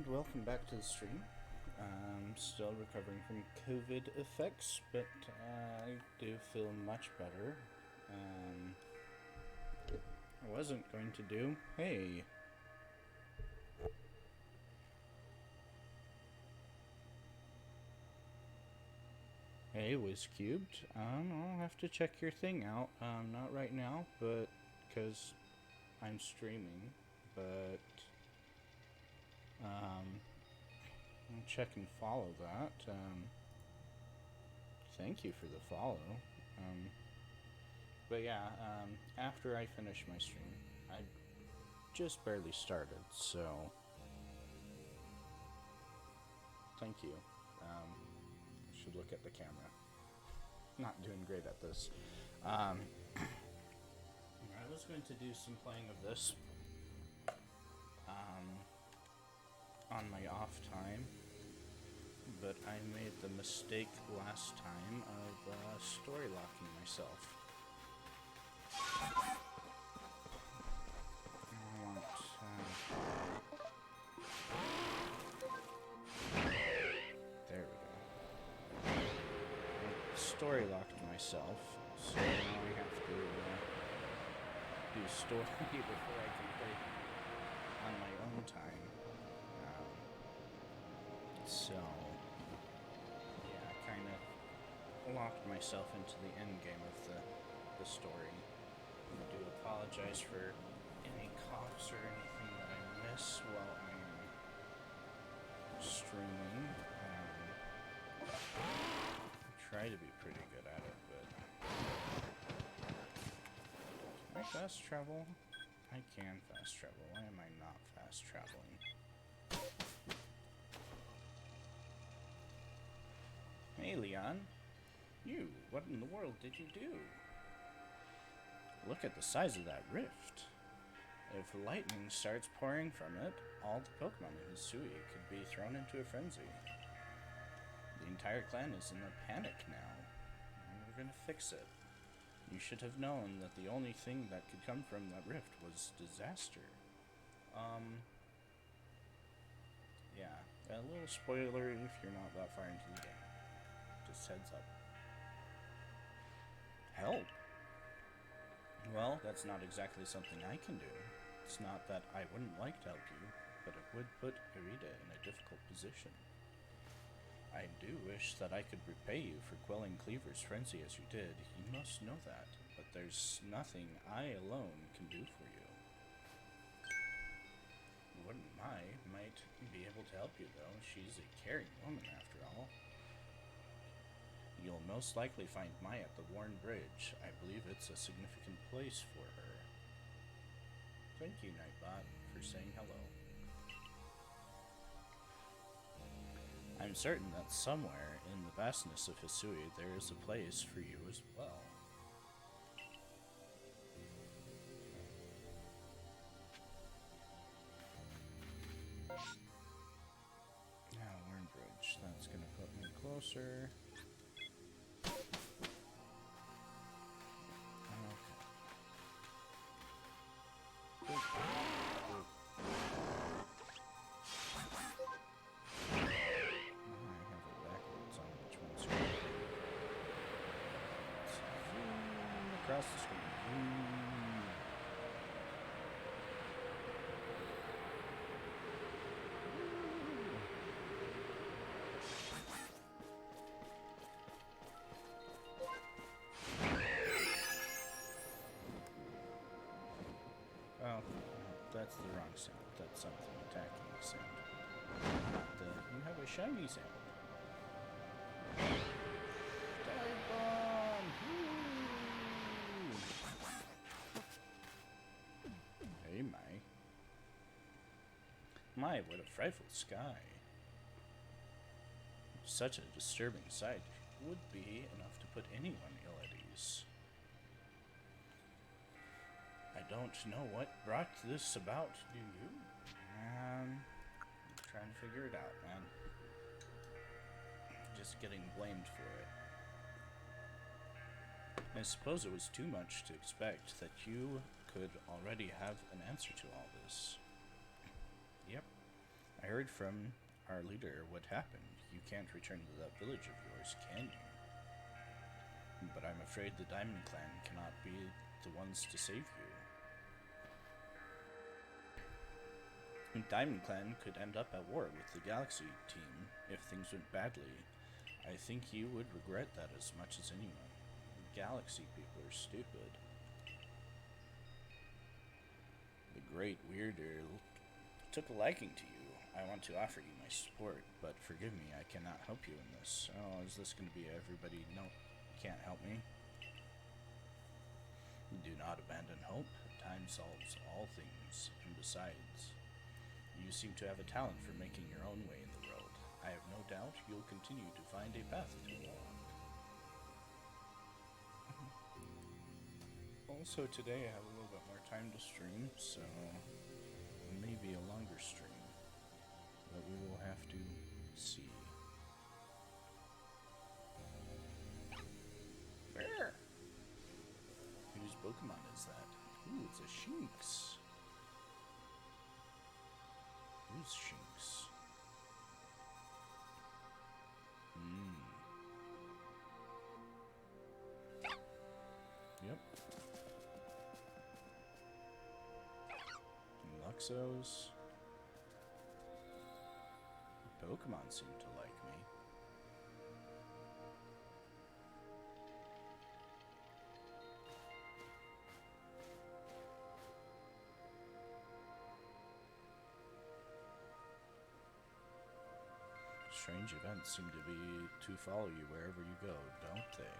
and welcome back to the stream. I'm still recovering from COVID effects, but I do feel much better. I wasn't going to do. Hey. Hey, WizCubed. I'll have to check your thing out. Not right now, but because I'm streaming. But I'll check and follow that. Thank you for the follow. But yeah, after I finish my stream, I just barely started, so thank you. Should look at the camera. Not doing great at this. I was going to do some playing of this on my off time, but I made the mistake last time of story locking myself. There we go. I story locked myself, so now I have to do story before I can play on my own time. So, yeah, I kind of locked myself into the end game of the story. I do apologize for any coughs or anything that I miss while I'm streaming. I try to be pretty good at it, but can I fast travel? I can fast travel. Why am I not fast traveling? Hey, Leon. You, what in the world did you do? Look at the size of that rift. If lightning starts pouring from it, all the Pokemon in Hisui could be thrown into a frenzy. The entire clan is in a panic now. We're gonna fix it. You should have known that the only thing that could come from that rift was disaster. Yeah, a little spoiler if you're not that far into the game. Just heads up. Help? Well, that's not exactly something I can do. It's not that I wouldn't like to help you, but it would put Irida in a difficult position. I do wish that I could repay you for quelling Cleaver's frenzy as you did. You must know that, but there's nothing I alone can do for you. Wouldn't might be able to help you, though. She's a caring woman, after all. You'll most likely find Mai at the Worn Bridge. I believe it's a significant place for her. Thank you, Nightbot, for saying hello. I'm certain that somewhere in the vastness of Hisui there is a place for you as well. Now, Worn Bridge. That's gonna put me closer. Across the screen. Oh, that's the wrong sound. That's something attacking the sound. You have a shiny sound. Dive bomb! Hey, Mai. My, what a frightful sky. Such a disturbing sight would be enough to put anyone ill at ease. I don't know what brought this about, do you? I'm trying to figure it out, man. Just getting blamed for it. I suppose it was too much to expect that you could already have an answer to all this. Yep, I heard from our leader what happened. You can't return to that village of yours, can you? But I'm afraid the Diamond Clan cannot be the ones to save you. The Diamond Clan could end up at war with the Galaxy team if things went badly. I think you would regret that as much as anyone. Galaxy people are stupid. The Great Weirder took a liking to you. I want to offer you my support, but forgive me, I cannot help you in this. Oh, is this going to be everybody? No, can't help me. Do not abandon hope. Time solves all things, and besides, you seem to have a talent for making your own way in the world. I have no doubt you'll continue to find a path to walk. Also, today I have a little bit more time to stream, so maybe a longer stream. But we will have to see. Where? Whose Pokemon is that? Ooh, it's a Shinx. Who's Shinx? Yep. Luxos. Pokemon seem to like me. Strange events seem to follow you wherever you go, don't they?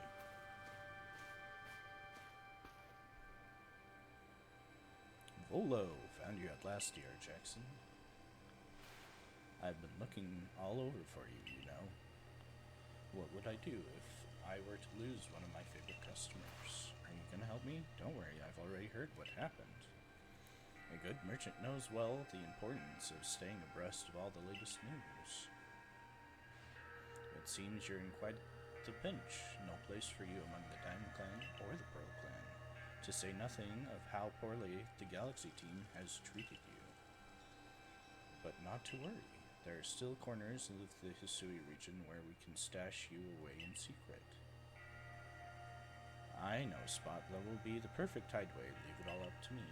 Volo, found you at last, dear Jackson. I've been looking all over for you, you know. What would I do if I were to lose one of my favorite customers? Are you gonna help me? Don't worry, I've already heard what happened. A good merchant knows well the importance of staying abreast of all the latest news. It seems you're in quite the pinch. No place for you among the Diamond Clan or the Pearl Clan, to say nothing of how poorly the Galaxy team has treated you. But not to worry. There are still corners of the Hisui region where we can stash you away in secret. I know a spot that will be the perfect hideaway. Leave it all up to me.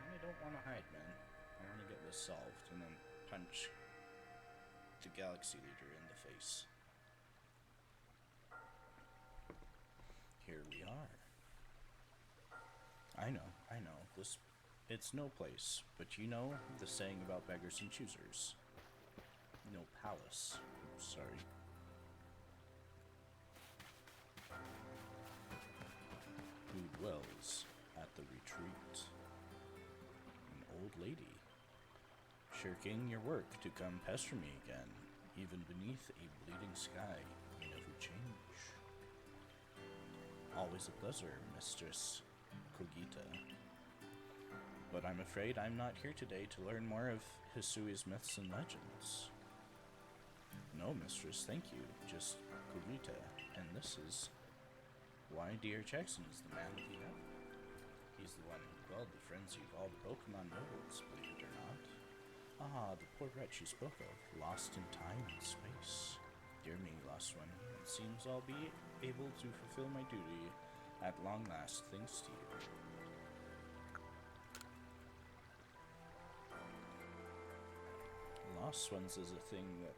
I don't want to hide, man. I want to get this solved and then punch the Galaxy leader in the face. Here we are. I know. It's no place, but you know the saying about beggars and choosers. No palace. Sorry. Who dwells at the retreat? An old lady. Shirking your work to come pester me again, even beneath a bleeding sky. You never change. Always a pleasure, Mistress Kogita. But I'm afraid I'm not here today to learn more of Hisui's myths and legends. No, mistress, thank you. Just Kogita. And this is why dear Jackson is the man of the hour. He's the one who quelled the frenzy of all the Pokemon nobles, believe it or not. Ah, the poor wretch you spoke of, lost in time and space. Dear me, lost one, it seems I'll be able to fulfill my duty at long last, thanks to you. Lost ones is a thing that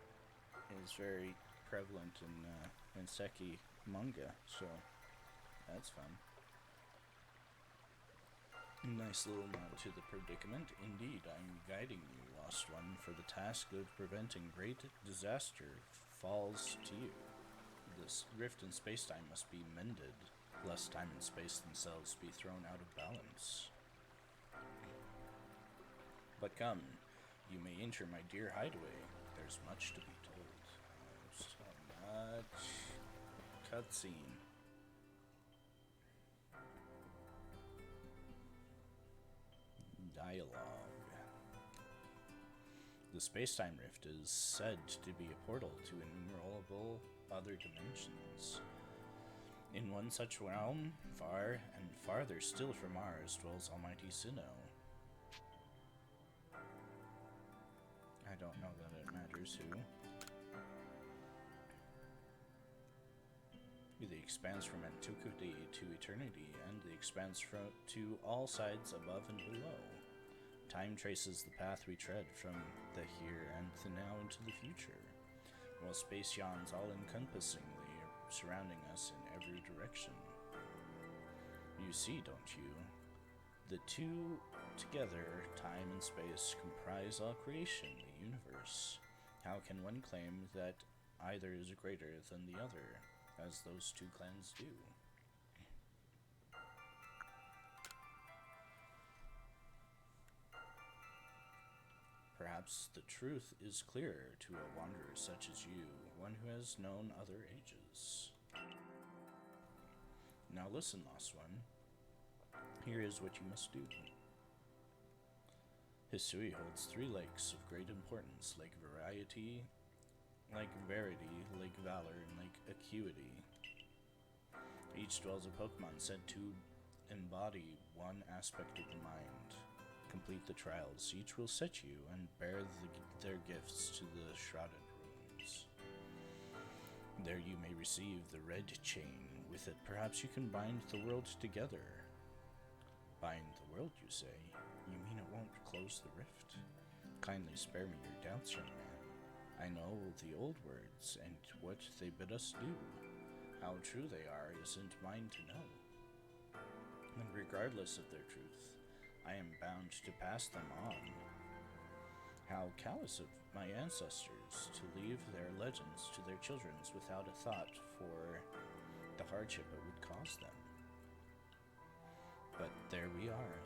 is very prevalent in Seki manga, so that's fun. Nice little nod to the predicament. Indeed, I'm guiding you, Lost One, for the task of preventing great disaster falls to you. This rift in space-time must be mended, lest time and space themselves be thrown out of balance. But come, you may enter my dear hideaway. There's much to be told. So much cutscene. Dialogue. The space-time rift is said to be a portal to innumerable other dimensions. In one such realm, far and farther still from ours, dwells Almighty Sinnoh. don't know that it matters who. The expanse from antiquity to eternity, and the expanse to all sides above and below. Time traces the path we tread from the here and the now into the future, while space yawns all-encompassingly, surrounding us in every direction. You see, don't you? The two together, time and space, comprise all creation, the universe. How can one claim that either is greater than the other, as those two clans do? Perhaps the truth is clearer to a wanderer such as you, one who has known other ages. Now listen, Lost One. Here is what you must do. Hisui holds 3 lakes of great importance: Lake Variety, Lake Verity, Lake Valor, and Lake Acuity. Each dwells a Pokemon said to embody one aspect of the mind. Complete the trials. Each will set you and bear their gifts to the Shrouded Ruins. There you may receive the red chain. With it, perhaps you can bind the world together. Bind the world, you say? You mean it won't close the rift? Kindly spare me your doubts, young man. I know the old words and what they bid us do. How true they are isn't mine to know. And regardless of their truth, I am bound to pass them on. How callous of my ancestors to leave their legends to their children without a thought for the hardship it would cause them. But there we are.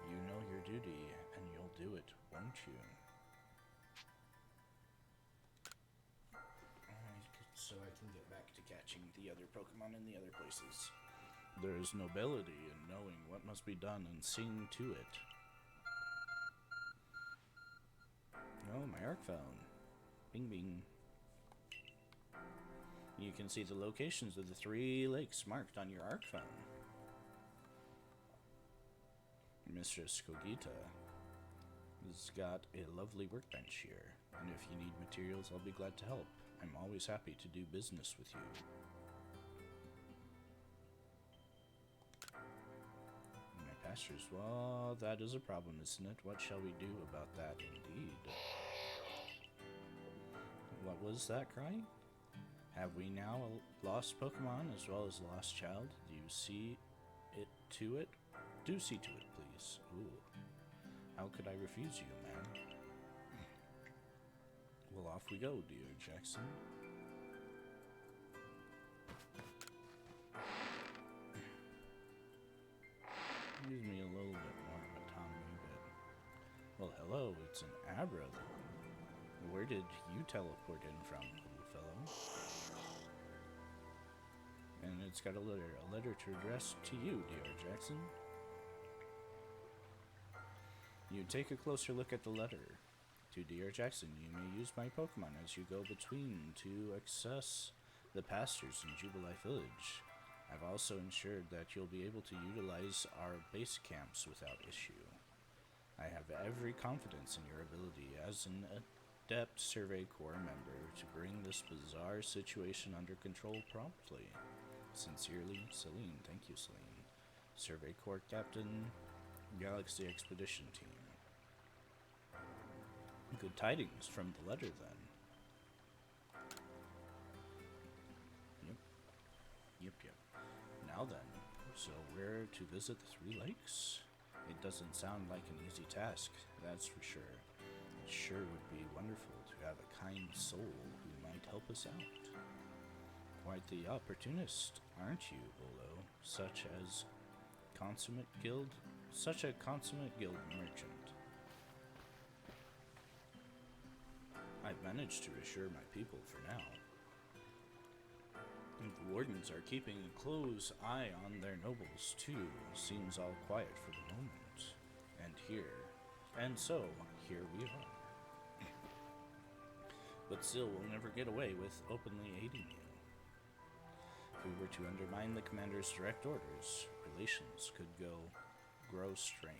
You know your duty, and you'll do it, won't you? So I can get back to catching the other Pokemon in the other places. There is nobility in knowing what must be done and seeing to it. Oh, my Arc phone. Bing bing. You can see the locations of the 3 lakes marked on your Arc phone. Mistress Kogita has got a lovely workbench here, and if you need materials, I'll be glad to help. I'm always happy to do business with you. My pastures, well, that is a problem, isn't it? What shall we do about that, indeed? What was that cry? Have we now a lost Pokemon as well as a lost child? Do you see it to it? Do see to it, please. Ooh. How could I refuse you, man? Well, off we go, dear Jackson. Gives me a little bit more of autonomy, but... Well, hello, it's an Abra, though. Where did you teleport in from, little fellow? And it's got a letter to address to you, dear Jackson. You take a closer look at the letter. To Dear Jackson, you may use my Pokemon as you go between to access the pastures in Jubilife Village. I've also ensured that you'll be able to utilize our base camps without issue. I have every confidence in your ability as an adept Survey Corps member to bring this bizarre situation under control promptly. Sincerely, Celine. Thank you, Celine. Survey Corps Captain, Galaxy Expedition Team. Good tidings from the letter, then. Yep. Now then, so where to visit the 3 lakes? It doesn't sound like an easy task, that's for sure. It sure would be wonderful to have a kind soul who might help us out. Quite the opportunist, aren't you, Bolo? Such a consummate guild merchant. I've managed to reassure my people for now. The wardens are keeping a close eye on their nobles, too. Seems all quiet for the moment. And so, here we are. But still, we'll never get away with openly aiding you. If we were to undermine the commander's direct orders, relations could grow strained.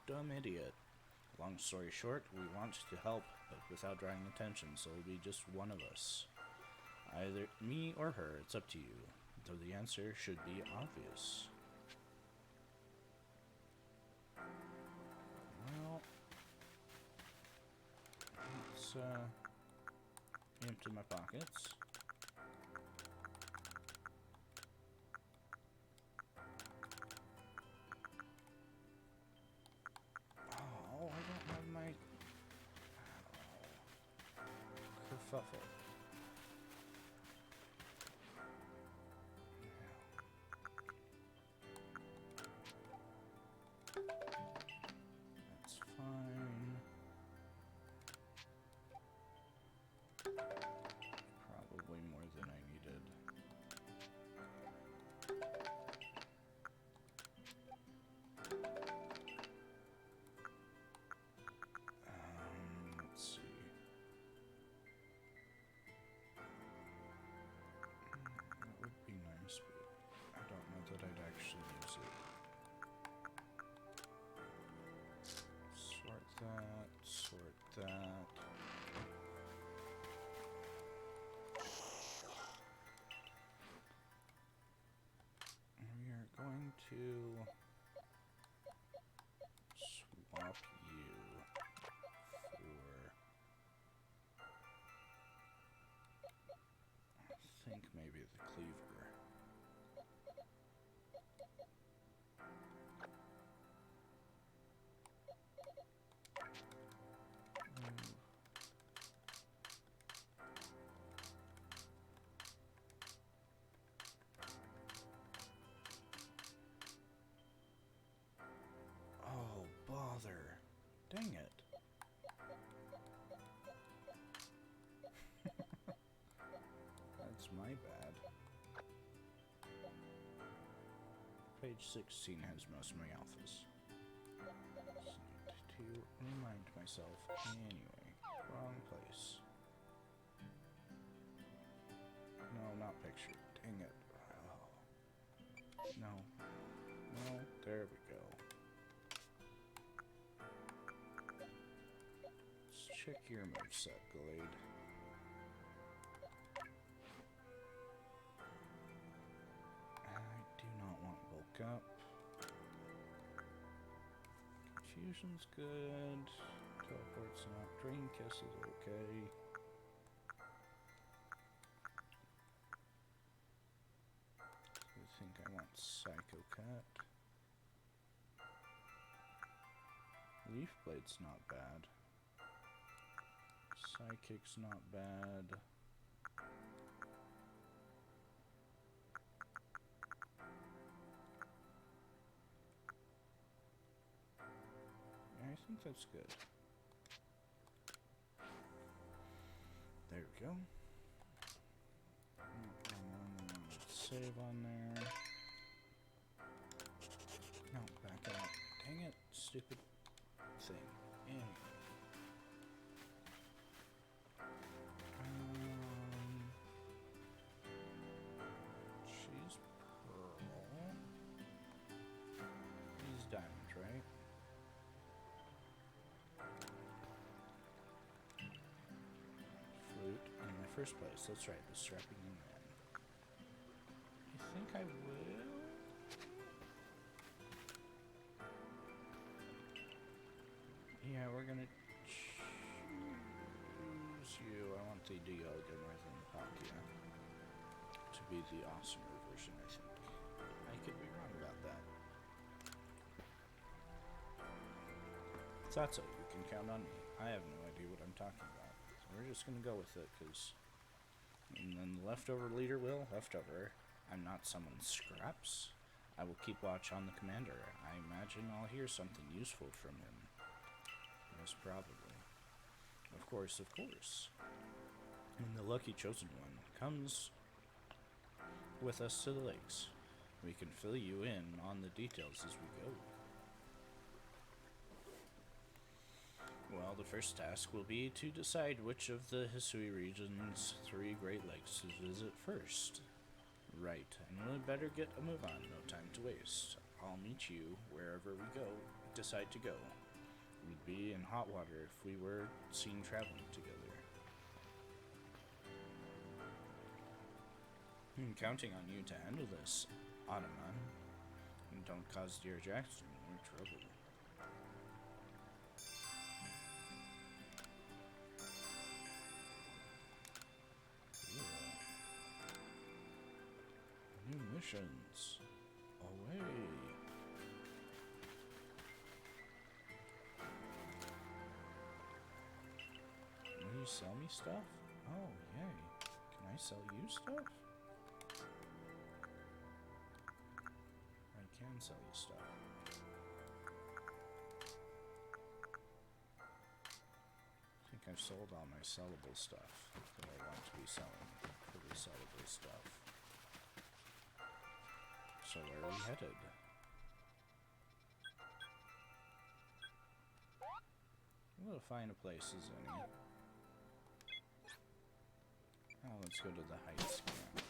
dumb idiot. Long story short, we want to help, but without drawing attention, so it'll be just one of us. Either me or her, it's up to you. Though the answer should be obvious. Well, let's empty my pockets. Oh, I don't have my kerfuffle. That's fine. Probably more than I needed. Let's see. That would be nice, but I don't know that I'd actually use it. Sort that, sort that. We are going to swap you for, I think maybe the cleaver. Oh, bother. Dang it. That's my bad. Page 16 has most of my alphas. Just need to remind myself. Anyway, wrong place. No, not picture. Dang it. Oh. No. No, there we go. Let's check your moveset, Glade. I do not want bulk up. Confusion's good. Teleport's not. Drain Kiss is okay. I think I want Psycho Cut. Leaf Blade's not bad. Psychic's not bad. I think that's good. There we go. Save on there. No, back out. Dang it, stupid thing. Anyway. She's pearl. He's diamond, right? Flute in the first place. That's right, the strapping in man. I think I will. Yeah, we're gonna choose you. I want the Dialga more than the Palkia to be the awesomer version, I think. I could be wrong about that. Thought so. You can count on me. I have no idea what I'm talking about. So we're just gonna go with it, because... And then the leftover leader will. Leftover. I'm not summoning scraps. I will keep watch on the commander. I imagine I'll hear something useful from him. Yes, probably. Of course, of course. And the lucky chosen one comes with us to the lakes. We can fill you in on the details as we go. Well, the first task will be to decide which of the Hisui region's 3 Great Lakes to visit first. Right, and we better get a move on, no time to waste. I'll meet you wherever we decide to go. hot water if we were seen traveling together. I'm counting on you to handle this, Ottoman. And don't cause dear Jackson more trouble. Yeah. New missions. Away. Will you sell me stuff? Oh, yay. Can I sell you stuff? I can sell you stuff. I think I've sold all my sellable stuff that I want to be selling for the sellable stuff. So where are we headed? We'll find a place, is any. Oh, let's go to the heights camp.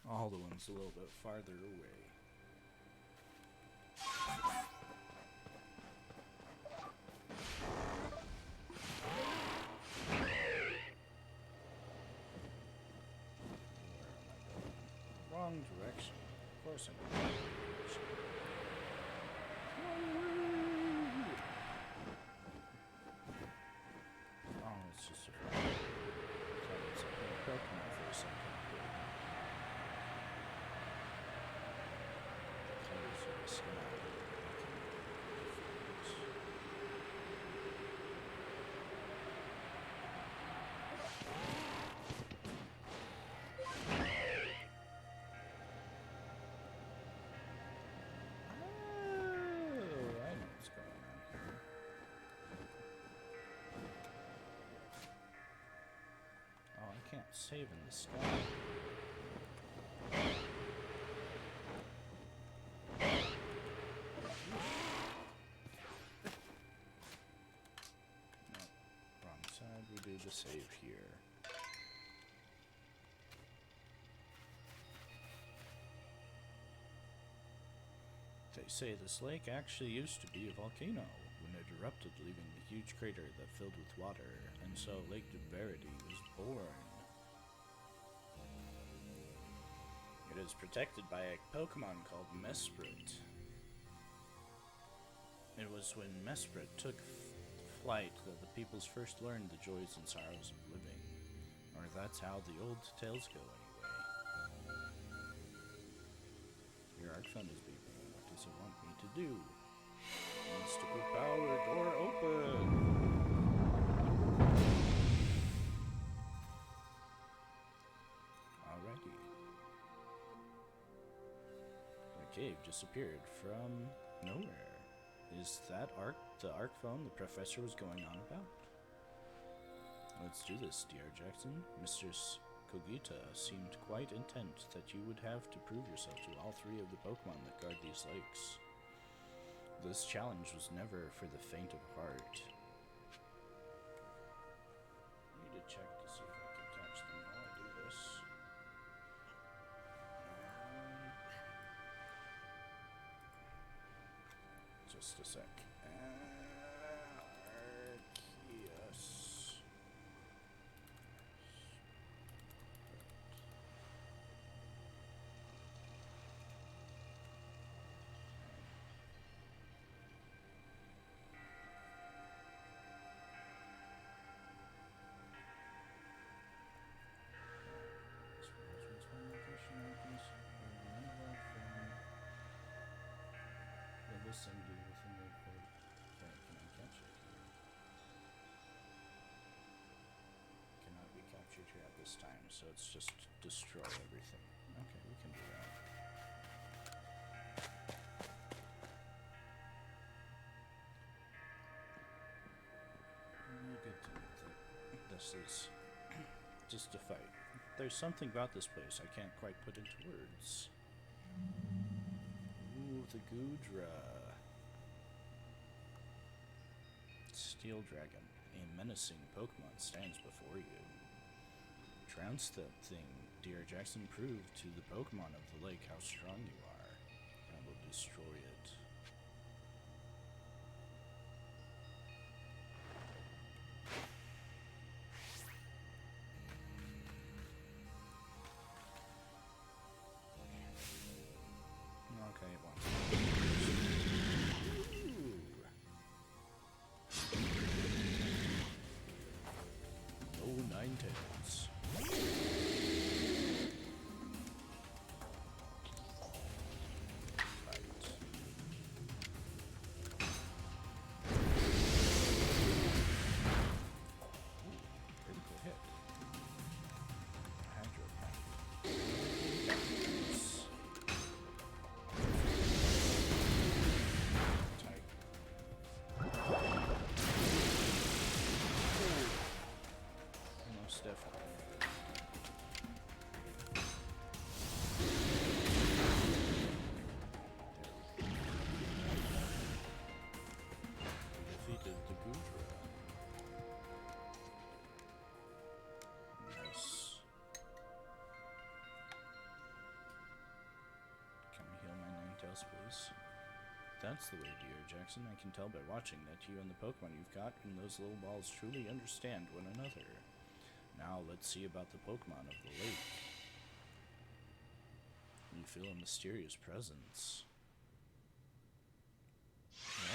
All the ones a little bit farther away. Where am I going? Wrong direction. Of course I'm going the wrong direction. Oh, it's just a frog. I thought it was a Pokemon for a second. Save in the sky. No, wrong side. We do the save here. They say this lake actually used to be a volcano when it erupted, leaving a huge crater that filled with water, and so Lake Verity was born. It is protected by a Pokemon called Mesprit. It was when Mesprit took flight that the peoples first learned the joys and sorrows of living. Or that's how the old tales go anyway. Your Arcphone is beeping. What does it want me to do? Mystical power, door open! Cave disappeared from nowhere. Is that the Arcphone the professor was going on about? Let's do this, dear Jackson. Mistress Kogita seemed quite intent that you would have to prove yourself to all three of the Pokemon that guard these lakes. This challenge was never for the faint of heart. I need to check to see if I can catch them while I do this. Just a sec. Arceus. Listen to within the code. Okay, can I catch it here? Cannot be captured here at this time, so it's just destroy everything. Okay, we can do that. Good to know that this is just a fight. There's something about this place I can't quite put into words. Ooh, the Goodra. Steel Dragon, a menacing Pokemon, stands before you. Trounce that thing Dear Jackson, prove to the Pokemon of the lake how strong you are. I will destroy it. Okay, it wants to. No Ninetales. Please. That's the way, dear Jackson. I can tell by watching that you and the Pokemon you've got in those little balls truly understand one another. Now let's see about the Pokemon of the lake. You feel a mysterious presence.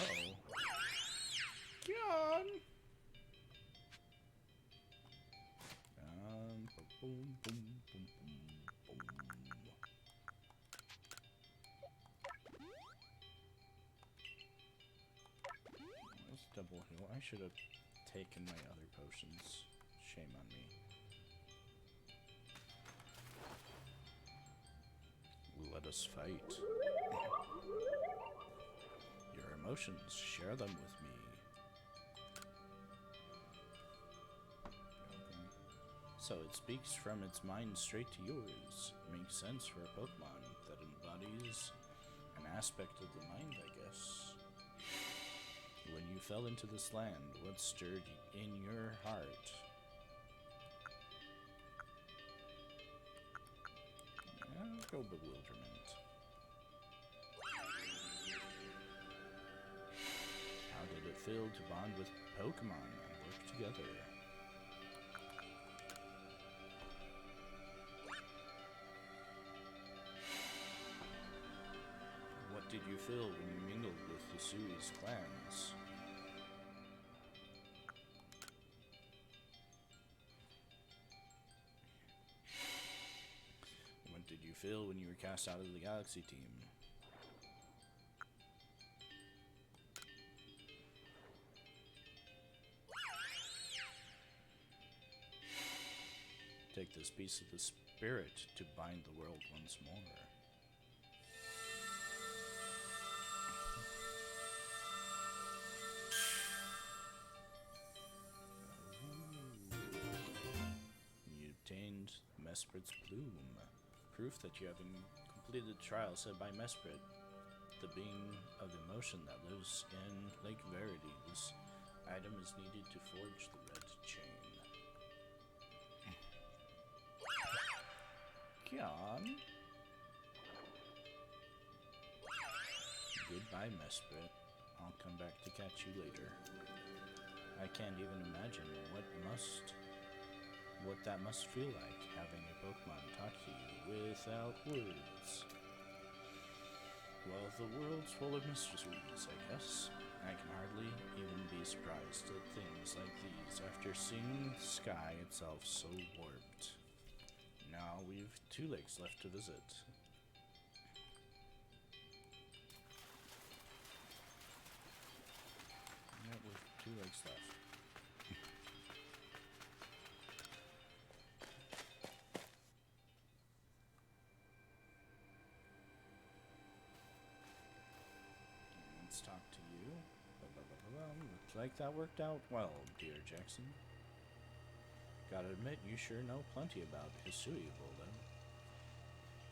Uh-oh. John! Boom, boom, boom, boom, boom. Double heal. I should have taken my other potions. Shame on me. Let us fight. Your emotions, share them with me. Okay. So it speaks from its mind straight to yours. Makes sense for a Pokemon that embodies an aspect of the mind, I guess. When you fell into this land, what stirred in your heart? I'll go bewilderment. How did it feel to bond with Pokemon and work together? What did you feel when you mingled with Hisui's clans? What did you feel when you were cast out of the Galaxy team? Take this piece of the spirit to bind the world once more. Mesprit's Plume. Proof that you have completed the trial said by Mesprit, the being of emotion that lives in Lake Verity. This item is needed to forge the red chain. Kion. Goodbye, Mesprit. I'll come back to catch you later. I can't even imagine what that must feel like, having a Pokemon talk to you without words. Well, the world's full of mysteries, I guess. I can hardly even be surprised at things like these after seeing the sky itself so warped. Now we've 2 lakes left to visit. Yeah, we've 2 lakes left. Talk to you. Looks like that worked out well, dear Jackson. Gotta admit, you sure know plenty about Hisui, Voldo.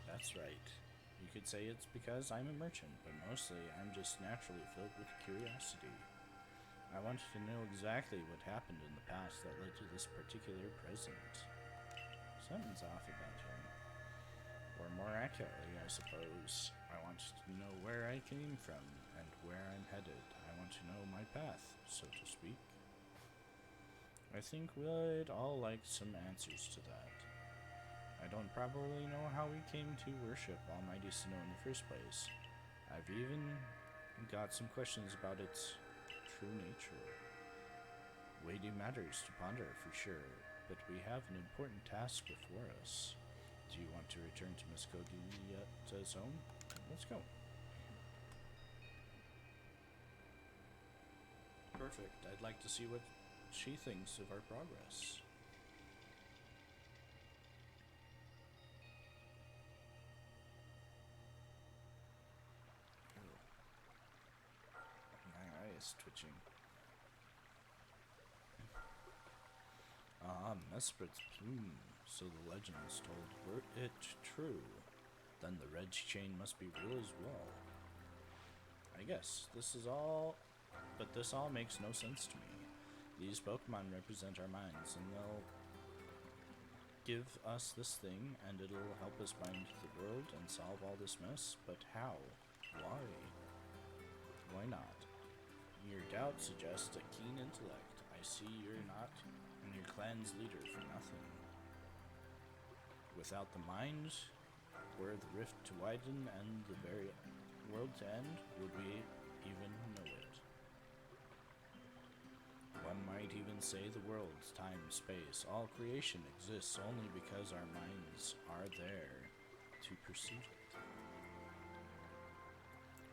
That's right. You could say it's because I'm a merchant, but mostly I'm just naturally filled with curiosity. I wanted to know exactly what happened in the past that led to this particular present. Something's off about him. Or more accurately, I suppose, I want to know where I came from and where I'm headed. I want to know my path, so to speak. I think we'd all like some answers to that. I don't probably know how we came to worship Almighty Sinnoh in the first place. I've even got some questions about its true nature. Weighty matters to ponder, for sure, but we have an important task before us. Do you want to return to Miss Codia's home? Let's go. Perfect. I'd like to see what she thinks of our progress. My eye is twitching. Ah, Mesprit's plume. So the legends told were it true. Then the red chain must be real as well. I guess this is all, but this all makes no sense to me. These Pokemon represent our minds, and they'll give us this thing, and it'll help us bind the world and solve all this mess. But how? Why? Why not? Your doubt suggests a keen intellect. I see you're not and your clan's leader for nothing. Without the mind, were the rift to widen and the very world to end, would we even know it? One might even say the world, time, space, all creation exists only because our minds are there to perceive it.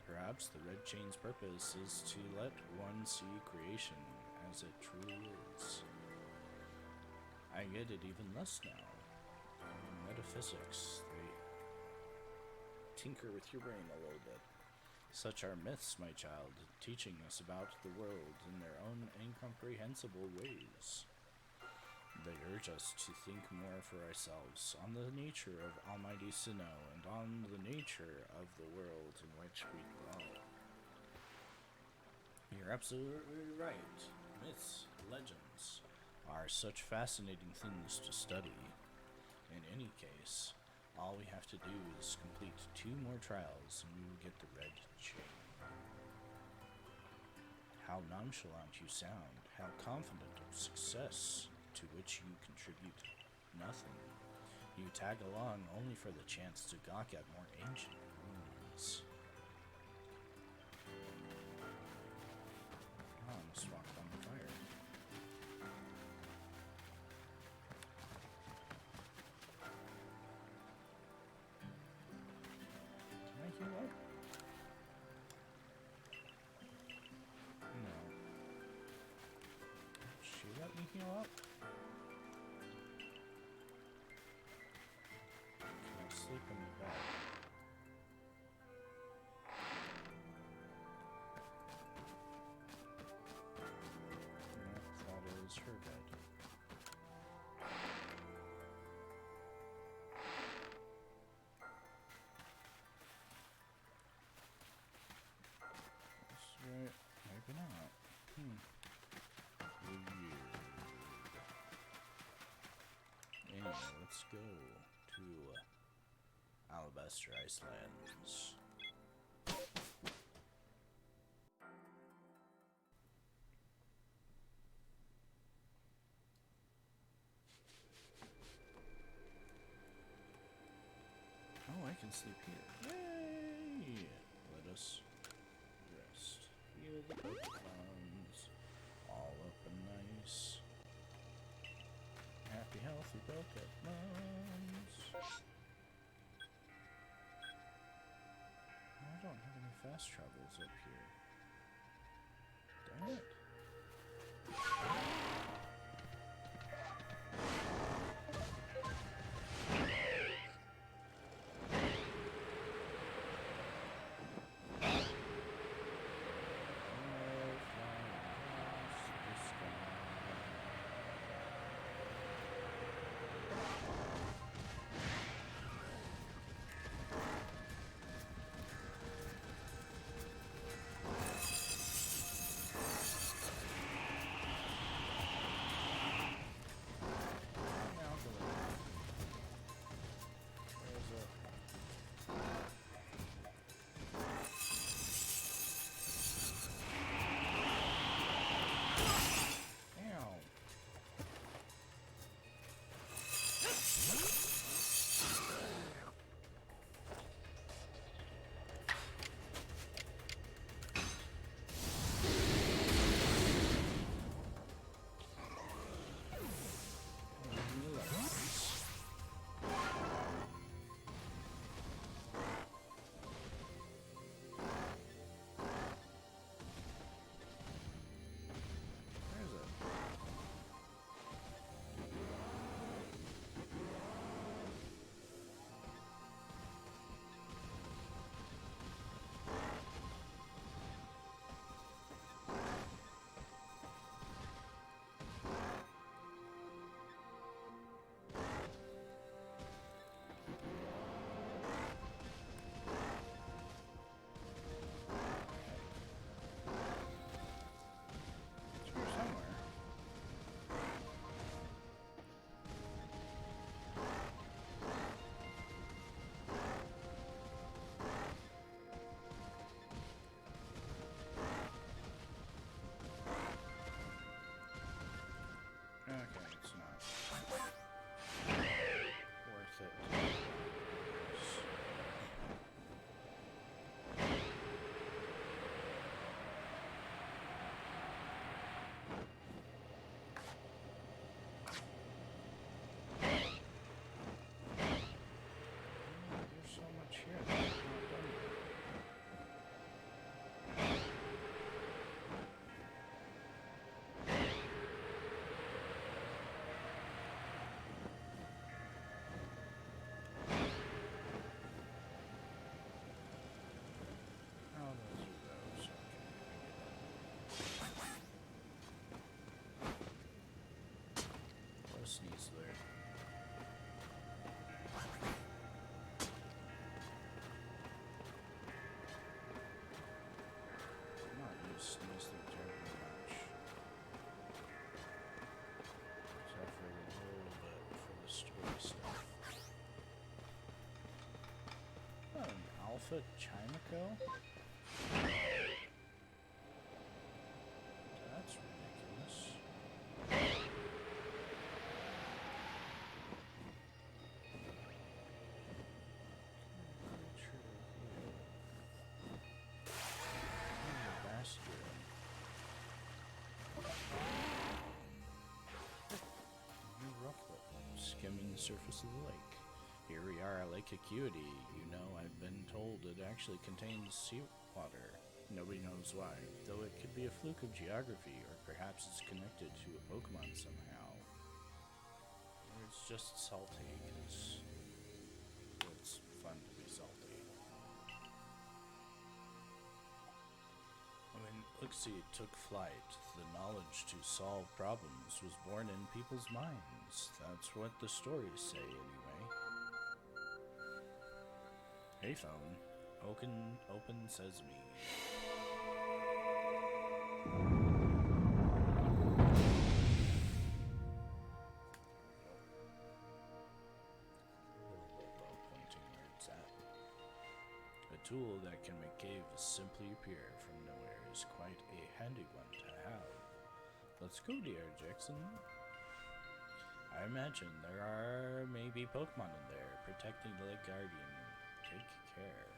Perhaps the red chain's purpose is to let one see creation as it truly is. I get it even less now. In metaphysics, they tinker with your brain a little bit. Such are myths, my child, teaching us about the world in their own incomprehensible ways. They urge us to think more for ourselves on the nature of Almighty Sinnoh and on the nature of the world in which we dwell. You're absolutely right. Myths, legends, are such fascinating things to study. In any case, all we have to do is complete 2 more trials and we will get the red chain. How nonchalant you sound, how confident of success, to which you contribute nothing. You tag along only for the chance to gawk at more ancient ruins. Oh, I almost walked on the fire. Can I heal up? No. She let me heal up? Can I sleep in the bed? Nope, that is her bed. Right, maybe not. Weird. Anyway, let's go to Alabaster Icelands. Oh, I can sleep here. Yay! Let us rest. Feel the Pokemons all up and nice. Happy, healthy Pokemons. I don't have any fast travels up here. Dang it. sneeze there. I'm not going to sneeze there terribly much. Except for a little bit for the story stuff. Oh, an alpha Chimico? That's ridiculous. Skimming the surface of the lake. Here we are at Lake Acuity. You know, I've been told it actually contains seawater. Nobody knows why, though it could be a fluke of geography, or perhaps it's connected to a Pokemon somehow. Or it's just salty, because it's fun to be salty. When Uxie took flight, the knowledge to solve problems was born in people's minds. That's what the stories say, anyway. Hey phone, open sesame. Pointing where it's at. A tool that can make caves simply appear from nowhere is quite a handy one to have. Let's go, dear Jackson. I imagine there are maybe Pokemon in there protecting the Lake Guardian. Take care.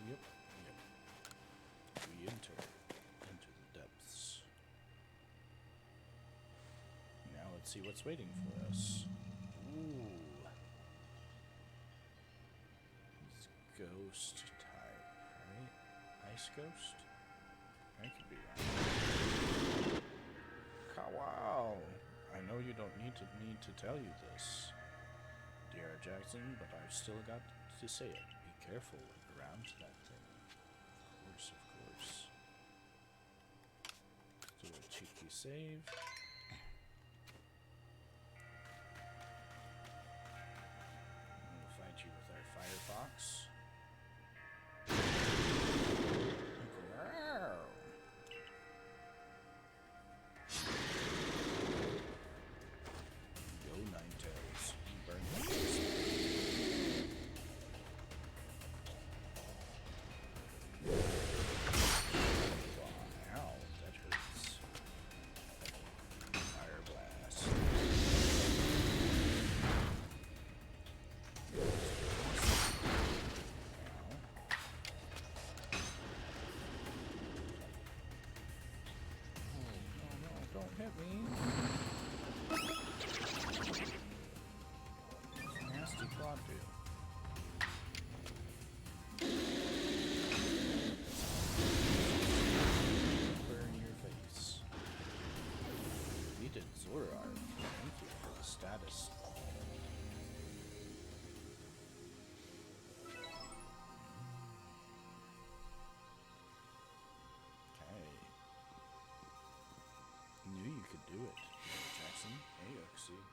Yep. We enter into the depths. Now let's see what's waiting for us. Ooh. It's ghost type, right? Ice ghost? I could be wrong. Wow! I know you don't need to tell you this, dear Jackson, but I've still got to say it. Be careful around that thing. Of course. Do a cheeky save. We'll fight you with our Firefox. Hit me. Nasty claw dude. Burn your face. We did Zoroark. Thank you for the status. Knew you could do it, Jackson. Hey, Uxie.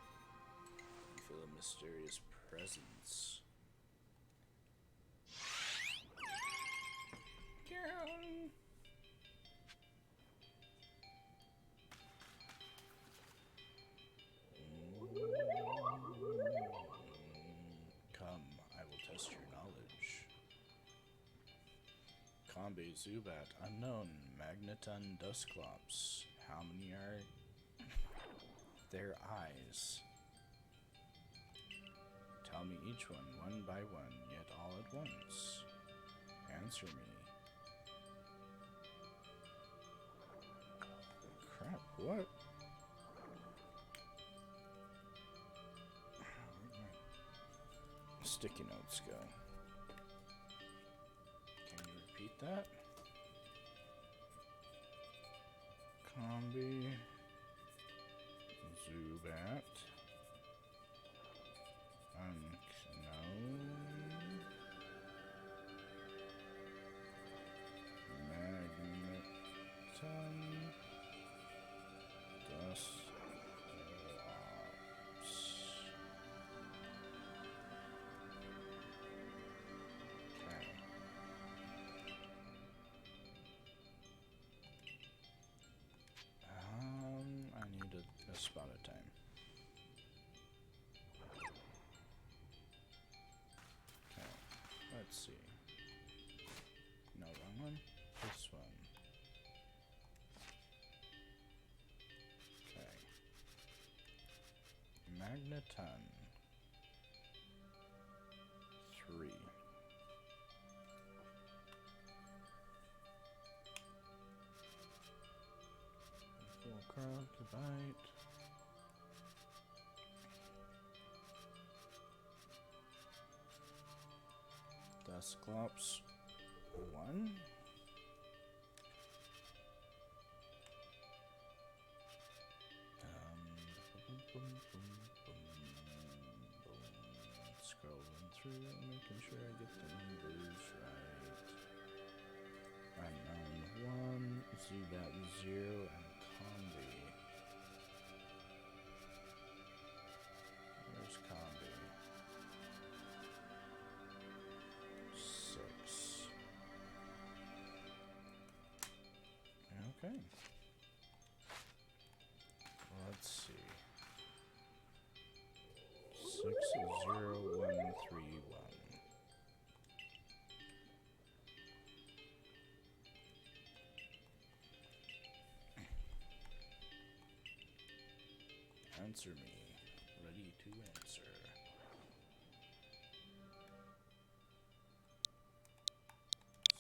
I feel a mysterious presence. Come, I will test your knowledge. Combi, Zubat, Unknown, Magneton, Dusclops. How many are their eyes? Tell me each one by one, yet all at once. Answer me. Crap, what? Where'd my sticky notes go? Can you repeat that? Combi, Zubat, Unknown, Magneton, spot at a time. Okay, let's see. No, wrong one. This one. Okay. Magneton. 3. Full Crocodile. Dusclops 1. Scrolling through, making sure I get the numbers right. Unknown 1, Zubat 0, and Combi. Where's Combi? 6. Okay. Let's see. 60131. Answer me. Ready to answer.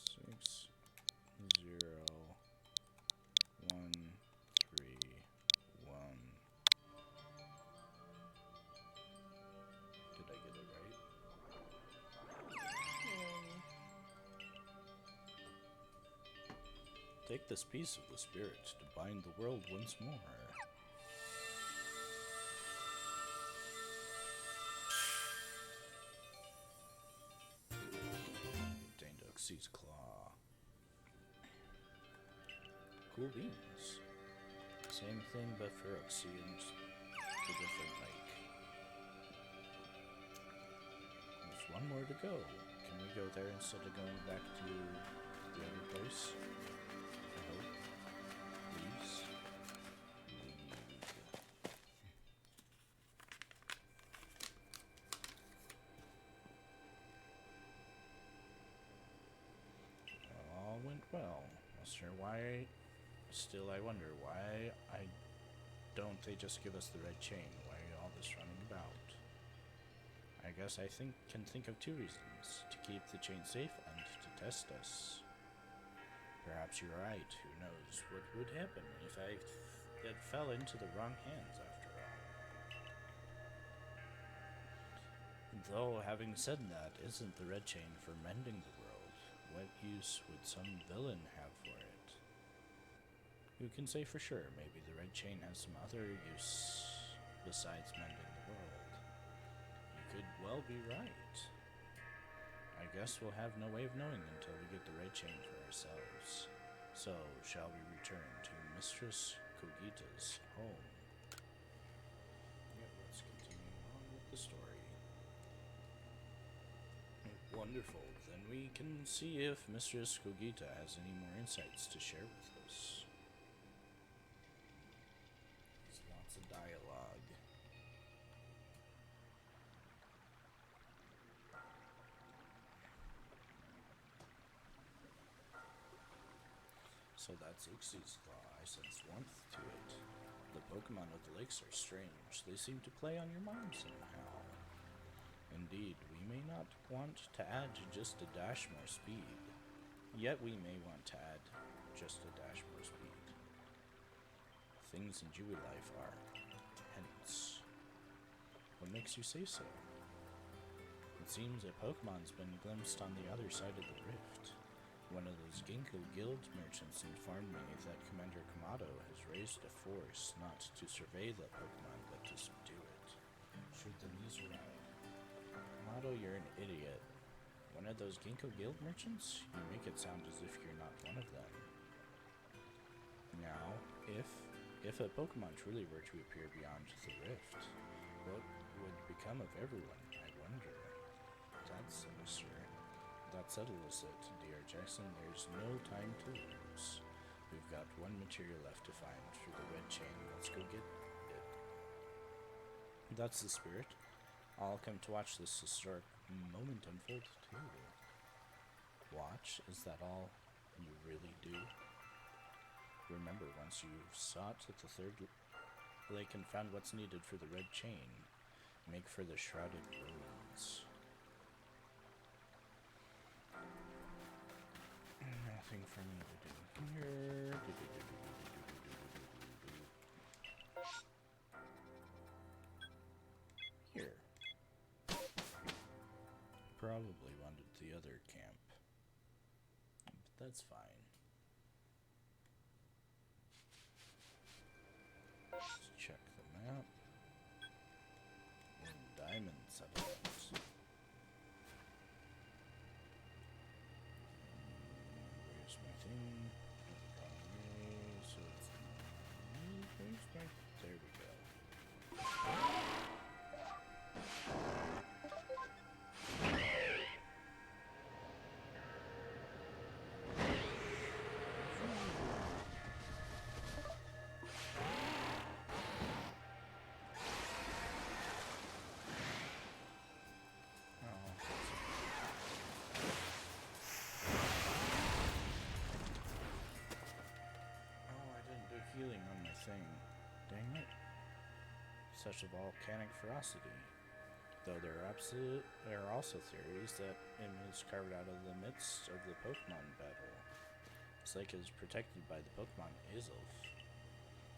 60131. Did I get it right? Take this piece of the spirit to bind the world once more. Obtained Arceus Claw. Cool beans. Same thing, but for Arceus, a different lake. There's one more to go. Can we go there instead of going back to the other place? I hope. Please. All went well. Not sure why. Still, I wonder why don't they just give us the red chain? Why all this running about? I guess I can think of 2 reasons: to keep the chain safe and to test us. Perhaps you're right. Who knows what would happen if it fell into the wrong hands after all. Though, having said that, isn't the red chain for mending the world? What use would some villain have for it? Who can say for sure? Maybe the red chain has some other use besides mending the world. You could well be right. I guess we'll have no way of knowing until we get the red chain for ourselves. So, shall we return to Mistress Kogita's home? Yep, let's continue on with the story. Wonderful. Then we can see if Mistress Kogita has any more insights to share with us. There's lots of dialogue. So that's Uxie's Claw. I sense warmth to it. The Pokemon of the lakes are strange. They seem to play on your mind somehow. Indeed, we may not want to add just a dash more speed. Yet we may want to add just a dash more speed. Things in Chewy life are tense. What makes you say so? It seems a Pokemon's been glimpsed on the other side of the rift. One of those Ginkgo Guild merchants informed me that Commander Kamado has raised a force not to survey the Pokemon, but to subdue it. Should the news arrive. Kamado, you're an idiot. One of those Ginkgo Guild merchants? You make it sound as if you're not one of them. Now, if a Pokemon truly were to appear beyond the rift, what would become of everyone, I wonder? That's sinister. That settles it, dear Jackson. There's no time to lose. We've got one material left to find through the red chain. Let's go get it. That's the spirit. I'll come to watch this historic moment unfold too. Watch? Is that all you really do? Remember, once you've sought at the third lake and found what's needed for the red chain, make for the shrouded ruins. Nothing for me to do here. Here. Probably wanted the other camp. But that's fine. Let's check the map. Diamond settlement. Where's my thing? Wrong way, so it's where's my... There we go. Healing on my thing. Dang it. Such a volcanic ferocity. Though there are also theories that it was carved out of the midst of the Pokemon battle. This lake is protected by the Pokemon Azelf.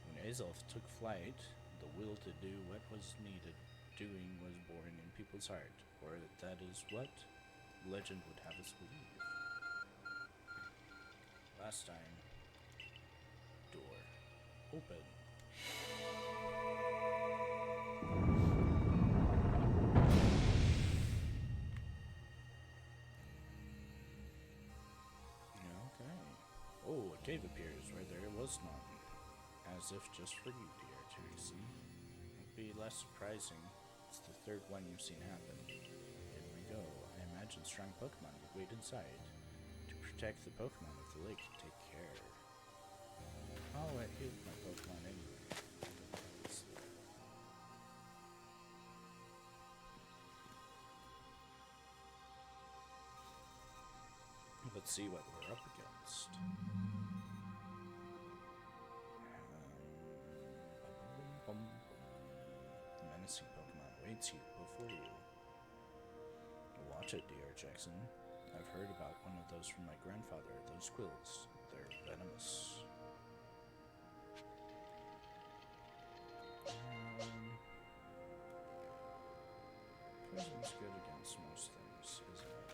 When Azelf took flight, the will to do what was needed doing was born in people's heart, or that is what legend would have us believe. Last time, door open. Okay. Oh, a cave appears where there was none. As if just for you, dear Teresa. It'd be less surprising. It's the third one you've seen happen. In we go. I imagine strong Pokemon would wait inside to protect the Pokemon of the lake and take care. Oh, I hate my Pokemon anyway. Let's see what we're up against. Menacing Pokemon waits you before you. Watch it, dear Jackson. I've heard about one of those from my grandfather, those quills. They're venomous. Poison's good against most things, isn't it?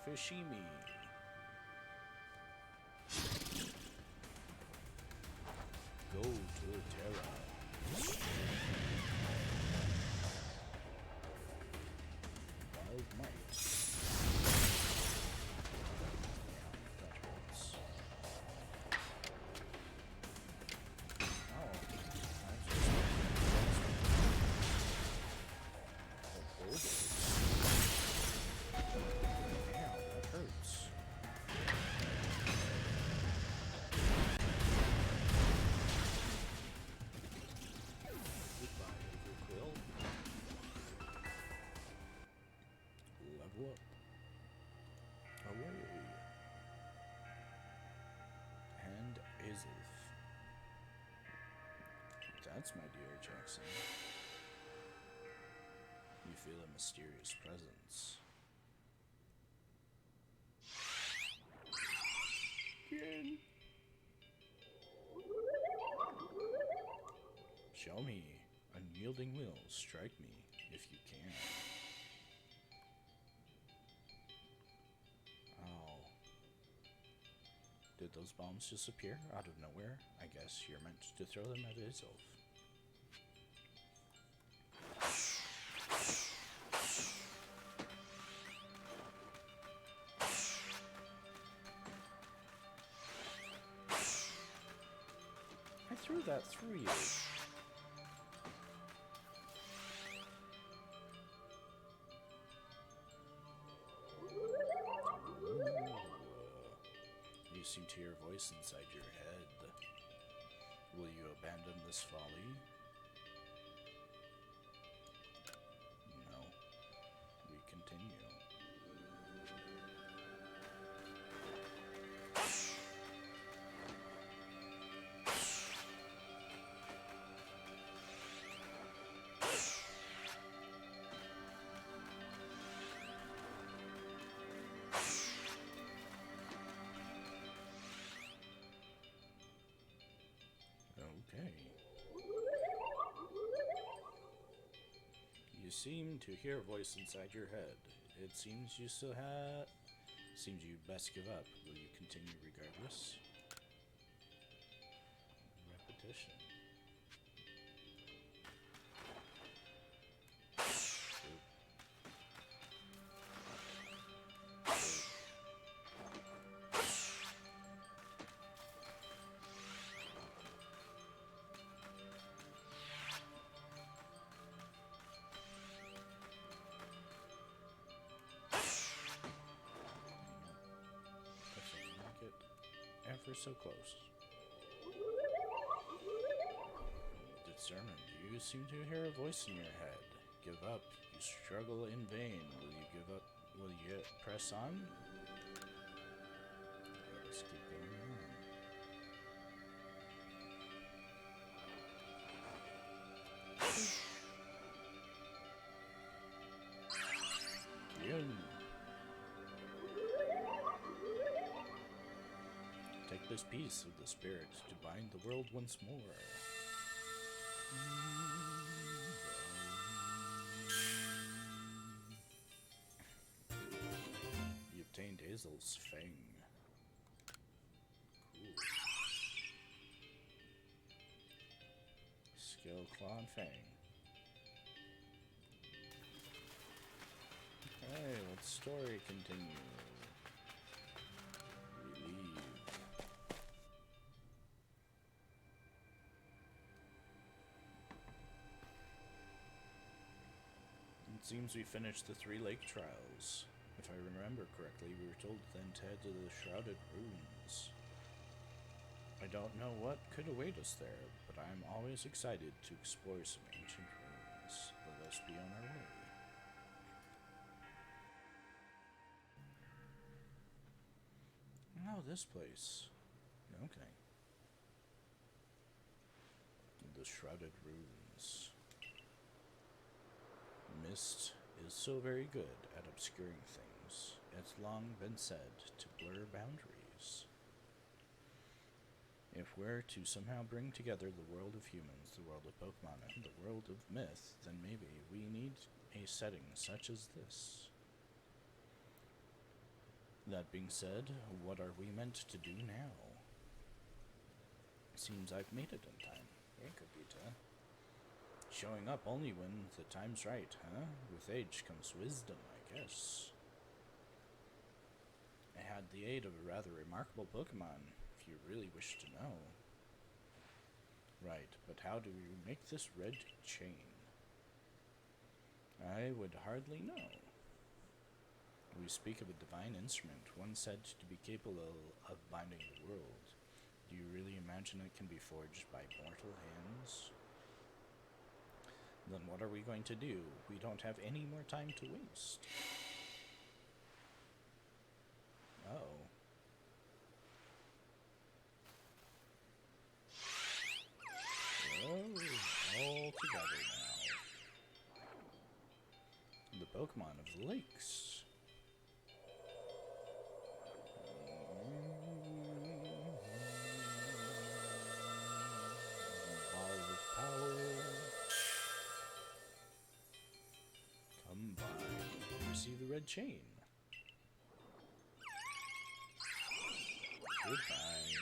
Fushimi. Go to Terra. Wild Might. That hurts. Oh, damn, that hurts. Goodbye, Overquill. Level up. Away. And Azelf. That's my dear Jackson. You feel a mysterious presence. Again. Show me. Unyielding will. Strike me if you can. Oh. Did those bombs disappear out of nowhere? I guess you're meant to throw them at Azelf. I threw that through you. You seem to hear a voice inside your head. Will you abandon this folly? No. We continue. Okay. You seem to hear a voice inside your head. It seems you still have... Seems you best give up. Will you continue regardless? Repetition. Ever so close. Determined. You seem to hear a voice in your head. Give up. You struggle in vain. Will you give up? Will you press on? Let us keep going on. Yun. Take this piece of the spirit to bind the world once more. You obtained Hazel's Fang. Cool. Skill Claw and Fang. Hey, let the story continue. Relieve. It seems we finished the 3 lake trials. If I remember correctly, we were told then to head to the Shrouded Ruins. I don't know what could await us there, but I'm always excited to explore some ancient ruins. Let us be on our way. Oh, this place. Okay. The Shrouded Ruins. Mist is so very good at obscuring things. It's long been said to blur boundaries. If we're to somehow bring together the world of humans, the world of Pokemon, and the world of myth, then maybe we need a setting such as this. That being said, what are we meant to do now? Seems I've made it in time. Hey, Kabita. Showing up only when the time's right, huh? With age comes wisdom, I guess. I had the aid of a rather remarkable Pokemon, if you really wish to know. Right, but how do we make this red chain? I would hardly know. We speak of a divine instrument, one said to be capable of binding the world. Do you really imagine it can be forged by mortal hands? Then what are we going to do? We don't have any more time to waste. Oh. Oh, all together now. The Pokemon of the lakes. Ball of power. Combine. Receive the red chain. Goodbye.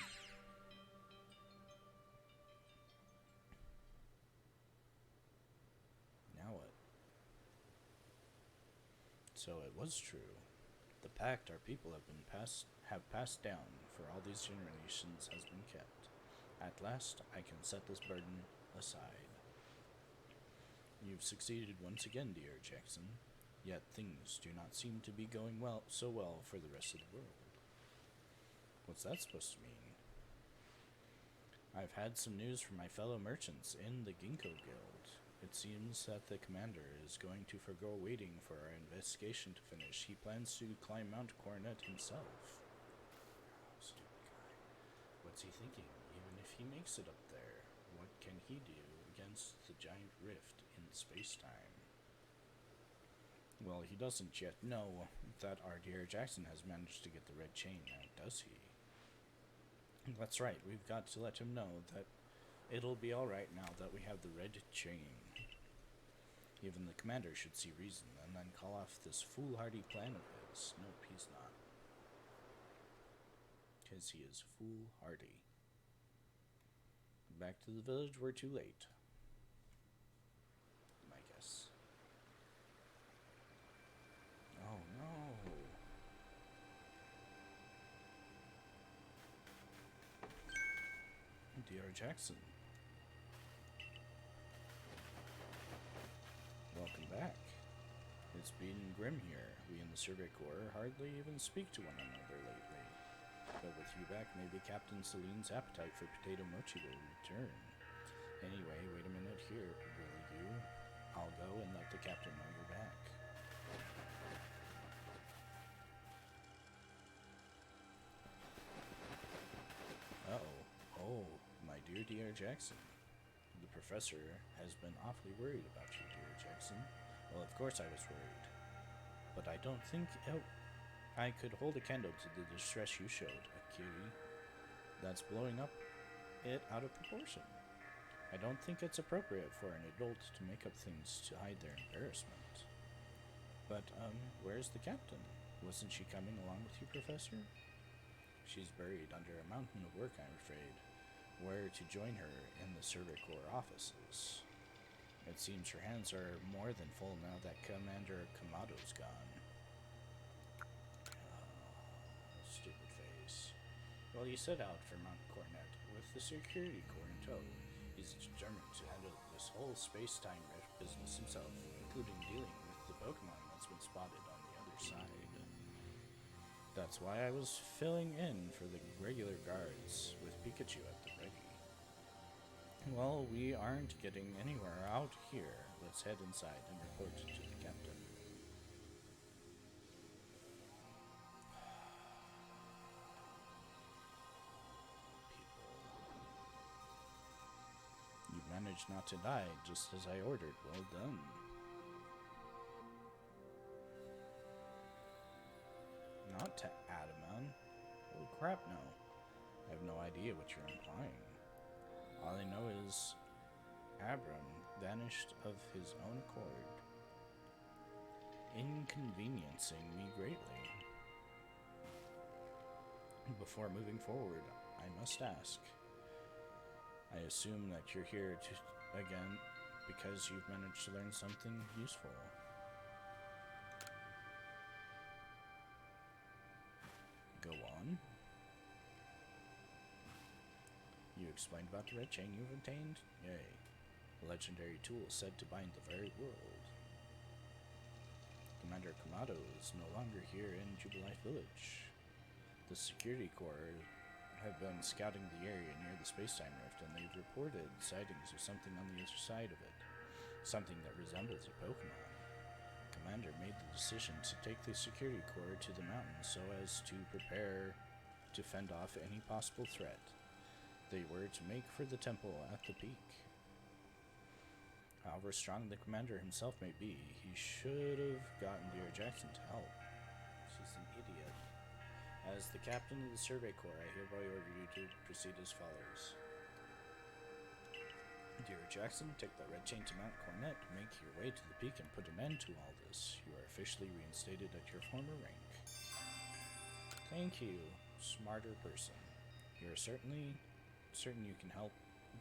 Now what? So it was true. The pact our people have passed down for all these generations has been kept. At last, I can set this burden aside. You've succeeded once again, dear Jackson. Yet things do not seem to be going so well for the rest of the world. What's that supposed to mean? I've had some news from my fellow merchants in the Ginkgo Guild. It seems that the commander is going to forgo waiting for our investigation to finish. He plans to climb Mount Coronet himself. Oh, stupid guy. What's he thinking? Even if he makes it up there, what can he do against the giant rift in space-time? Well, he doesn't yet know that our dear Jackson has managed to get the red chain now, does he? That's right, we've got to let him know that it'll be alright now that we have the red chain. Even the commander should see reason and then call off this foolhardy plan of his. Nope, he's not. Because he is foolhardy. Back to the village, we're too late. I guess. Oh no. D.R. Jackson. Welcome back. It's been grim here. We in the Survey Corps hardly even speak to one another lately. But with you back, maybe Captain Celine's appetite for potato mochi will return. Anyway, wait a minute here, will you? I'll go and let the captain know you're back. Uh-oh. Oh, my dear D.R. Jackson. The professor has been awfully worried about you, dear Jackson. Well, of course I was worried. But I don't think I could hold a candle to the distress you showed, Akiri. That's blowing up it out of proportion. I don't think it's appropriate for an adult to make up things to hide their embarrassment. But, where's the captain? Wasn't she coming along with you, Professor? She's buried under a mountain of work, I'm afraid. Where to join her in the Survey Corps offices. It seems her hands are more than full now that Commander Kamado's gone. Stupid face. Well, he set out for Mount Coronet with the security corps in tow. He's determined to handle this whole space-time business himself, including dealing with the Pokemon that's been spotted on the other side. That's why I was filling in for the regular guards with Pikachu at the ready. Well, we aren't getting anywhere out here. Let's head inside and report to the captain. You managed not to die, just as I ordered. Well done. Not to Adaman. Holy crap, no. I have no idea what you're implying. All I know is Abram vanished of his own accord, inconveniencing me greatly. Before moving forward, I must ask. I assume that you're here again because you've managed to learn something useful. Go on. You explained about the red chain you've obtained? Yay. A legendary tool said to bind the very world. Commander Kamado is no longer here in Jubilife Village. The security corps have been scouting the area near the space-time rift, and they've reported sightings of something on the other side of it. Something that resembles a Pokemon. Commander made the decision to take the security corps to the mountains so as to prepare to fend off any possible threat. They were to make for the temple at the peak. However strong the commander himself may be, he should have gotten D.R. Jackson to help. She's an idiot. As the captain of the Survey Corps, I hereby order you to proceed as follows. D.R. Jackson, take the red chain to Mount Coronet, make your way to the peak and put an end to all this. You are officially reinstated at your former rank. Thank you, smarter person. You're certain you can help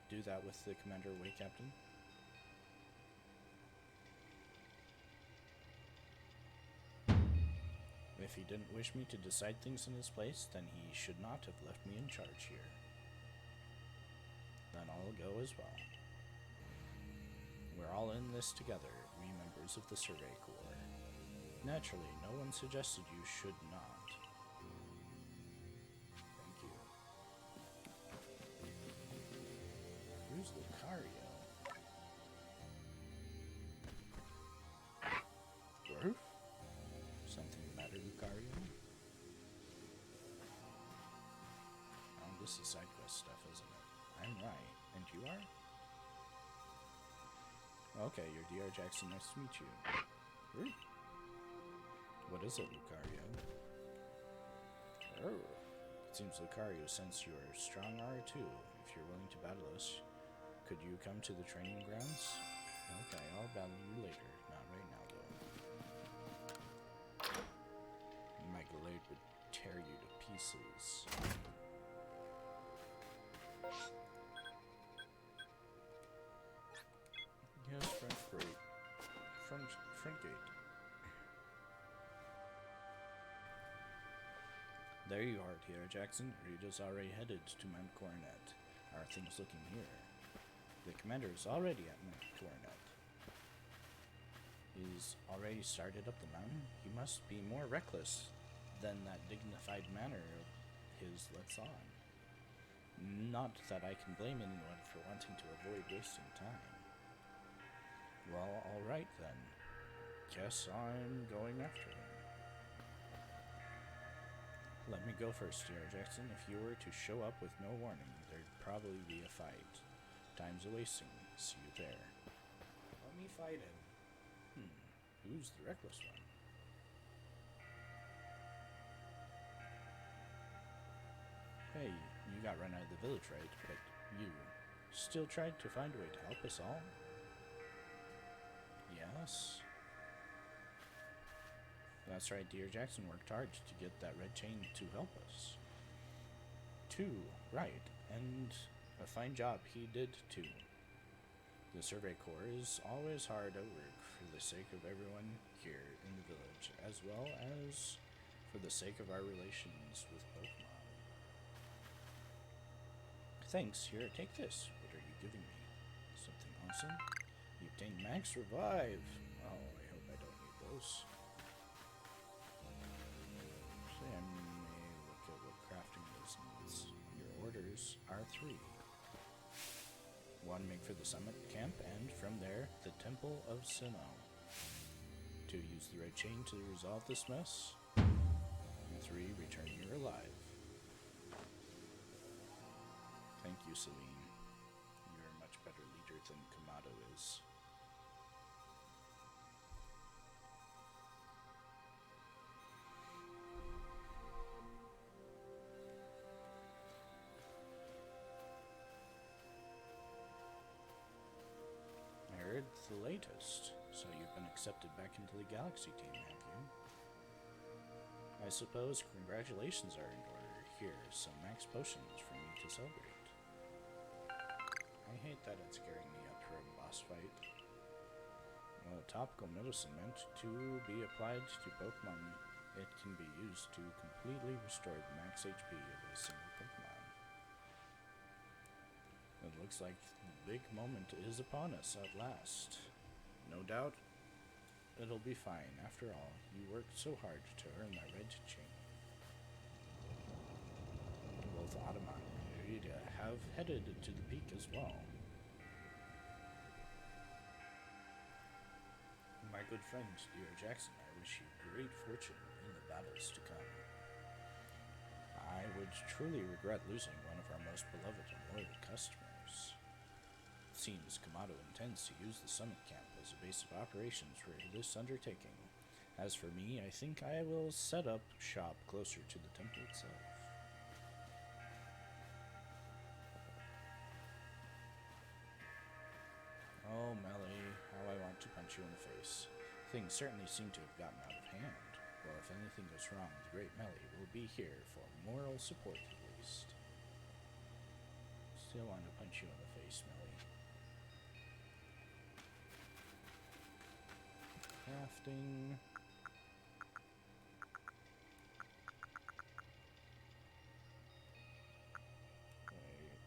do that with the commander away, Captain? If he didn't wish me to decide things in his place, then he should not have left me in charge here. Then I'll go as well. We're all in this together, we members of the Survey Corps. Naturally, no one suggested you should not. Thank mostly side quest stuff, isn't it? I'm right. And you are? Okay, you're DR Jackson. Nice to meet you. Ooh. What is it, Lucario? Oh. It seems Lucario sensed your strong R2. If you're willing to battle us, could you come to the training grounds? Okay, I'll battle you later. Not right now, though. My Gallade would tear you to pieces. Yes, front gate. Front gate. There you are, Tierra Jackson. Rita's already headed to Mount Coronet. How are things looking here? The commander is already at Mount Coronet. He's already started up the mountain. He must be more reckless than that dignified manner of his lets on. Not that I can blame anyone for wanting to avoid wasting time. Well, alright then. Guess I'm going after him. Let me go first, Sierra Jackson. If you were to show up with no warning, there'd probably be a fight. Time's a-wasting. See you there. Let me fight him. Who's the reckless one? Hey, you got run out of the village, right? But you still tried to find a way to help us all? Yes? That's right, dear Jackson worked hard to get that red chain to help us. Right, and a fine job he did too. The Survey Corps is always hard at work for the sake of everyone here in the village, as well as for the sake of our relations with Pokemon. Thanks, here, take this. What are you giving me? Something awesome? You obtained Max Revive! Oh, I hope I don't need those. I may look at what crafting this needs. Your orders are 3. 1, make for the summit camp, and from there, the Temple of Sinnoh. 2, use the red chain to resolve this mess. And 3, return here alive. Thank you, Celine. You're a much better leader than Kamado is. The latest. So you've been accepted back into the Galaxy team, have you? I suppose congratulations are in order. Here, some max potions for me to celebrate. I hate that it's gearing me up for a boss fight. Well, topical medicine meant to be applied to Pokemon. It can be used to completely restore the max HP of a single Pokemon. It looks like the big moment is upon us at last. No doubt, it'll be fine. After all, you worked so hard to earn that red chain. Both Automon and Rita have headed to the peak as well. My good friend, dear Jackson, I wish you great fortune in the battles to come. I would truly regret losing one of our most beloved and loyal customers. It seems Kamado intends to use the summit camp as a base of operations for this undertaking. As for me, I think I will set up shop closer to the temple itself. Oh, Melly, how I want to punch you in the face. Things certainly seem to have gotten out of hand. Well, if anything goes wrong, the great Melly will be here for moral support at least. Still want to punch you in the face, Melly. Crafting. Wait.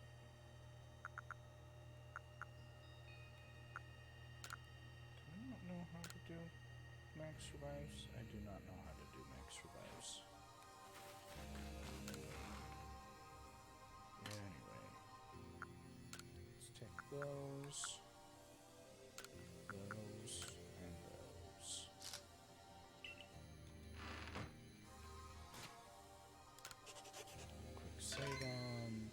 Do I not know how to do max revives? I do not know how to do max revives. Yeah, anyway. Let's take those. And those. Quick save on.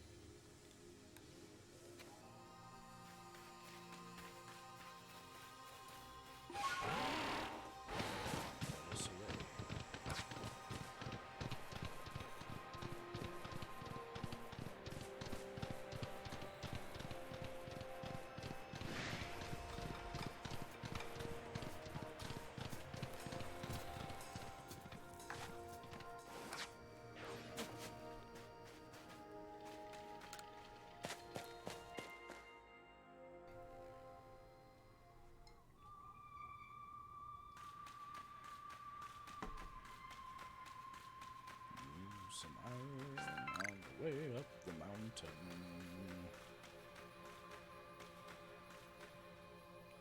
on the way up the mountain.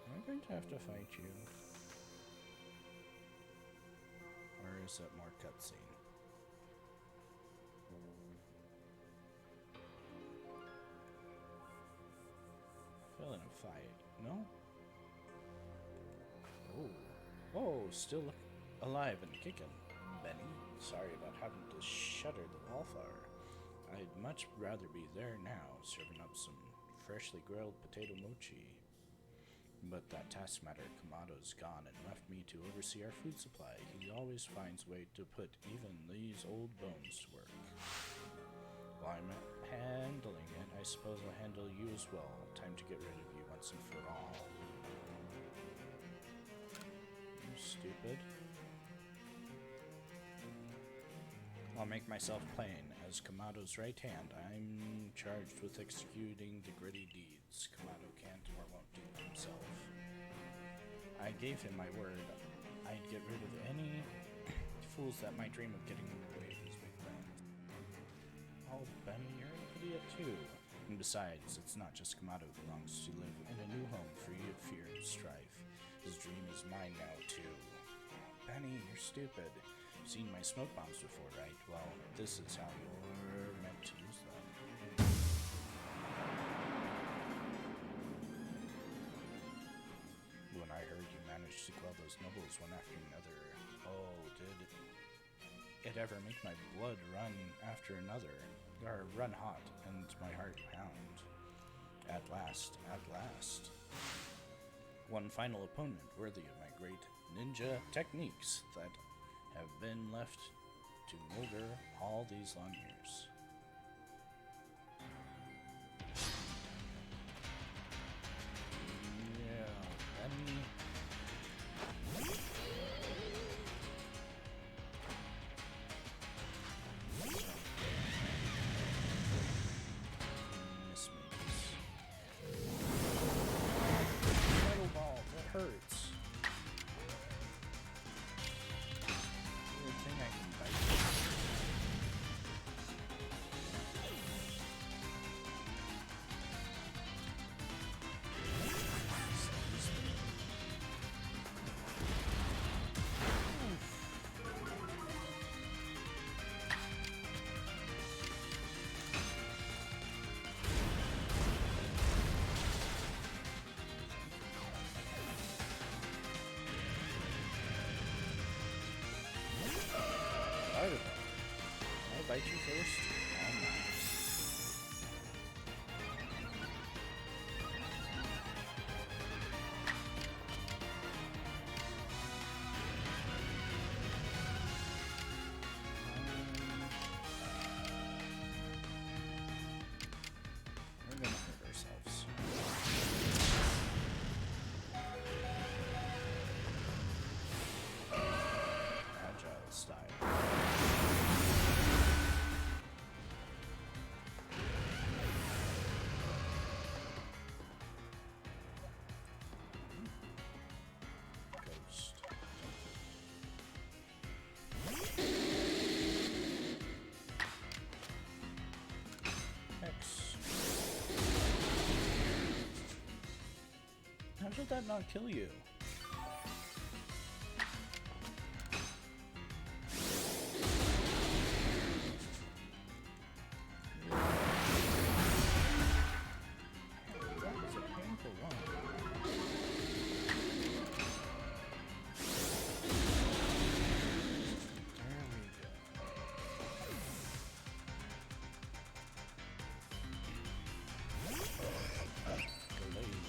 Am I going to have to fight you? Or is it more cutscene? Fell in a fight. No? Oh. Oh, still alive and kicking. Benny, sorry about having to shutter the wallflower. I'd much rather be there now, serving up some freshly grilled potato mochi. But that taskmaster Kamado's gone and left me to oversee our food supply. He always finds a way to put even these old bones to work. While I'm handling it, I suppose I'll handle you as well. Time to get rid of you once and for all. You stupid. I'll make myself plain. As Kamado's right hand, I'm charged with executing the gritty deeds Kamado can't or won't do himself. I gave him my word I'd get rid of any fools that might dream of getting in the way of his big plans. Oh, Benny, you're an idiot too. And besides, it's not just Kamado who longs to live in a new home free of fear and strife. His dream is mine now too. Benny, you're stupid. You've seen my smoke bombs before, right? Well, this is how you're meant to use them. When I heard you managed to quell those nobles one after another, oh, did it ever make my blood run after another, or run hot, and my heart pound. At last, at last. One final opponent worthy of my great ninja techniques that have been left to molder all these long years. Yeah, Benny. Miss me. Metal ball, that hurts. I'll bite you first. Oh my. We're gonna hurt ourselves. Agile style. How should that not kill you? That was a painful one. There we go. Delayed.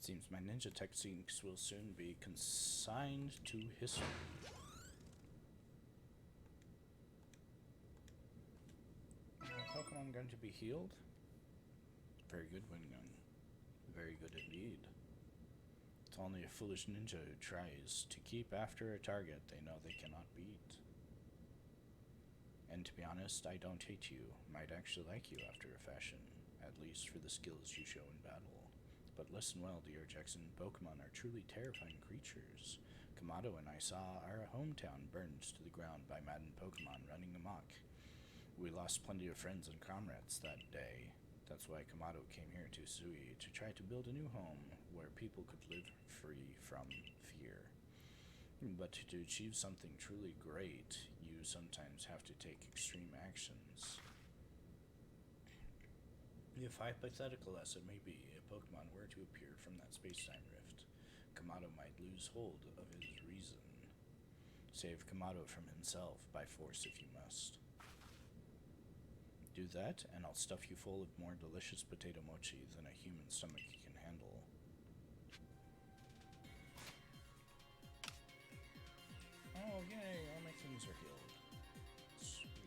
Seems my ninja techniques will soon be consigned to history. Pokemon going to be healed? Very good, Wingun. Very good indeed. It's only a foolish ninja who tries to keep after a target they know they cannot beat. And to be honest, I don't hate you. Might actually like you after a fashion, at least for the skills you show in battle. But listen well, dear Jackson, Pokemon are truly terrifying creatures. Kamado and I saw our hometown burned to the ground by maddened Pokemon running amok. We lost plenty of friends and comrades that day. That's why Kamado came here to Sui to try to build a new home where people could live free from fear. But to achieve something truly great, you sometimes have to take extreme actions. If hypothetical as it may be, a Pokemon were to appear from that space-time rift, Kamado might lose hold of his reason. Save Kamado from himself by force if you must. Do that, and I'll stuff you full of more delicious potato mochi than a human stomach can handle. Oh, yay, all my things are healed. Sweet.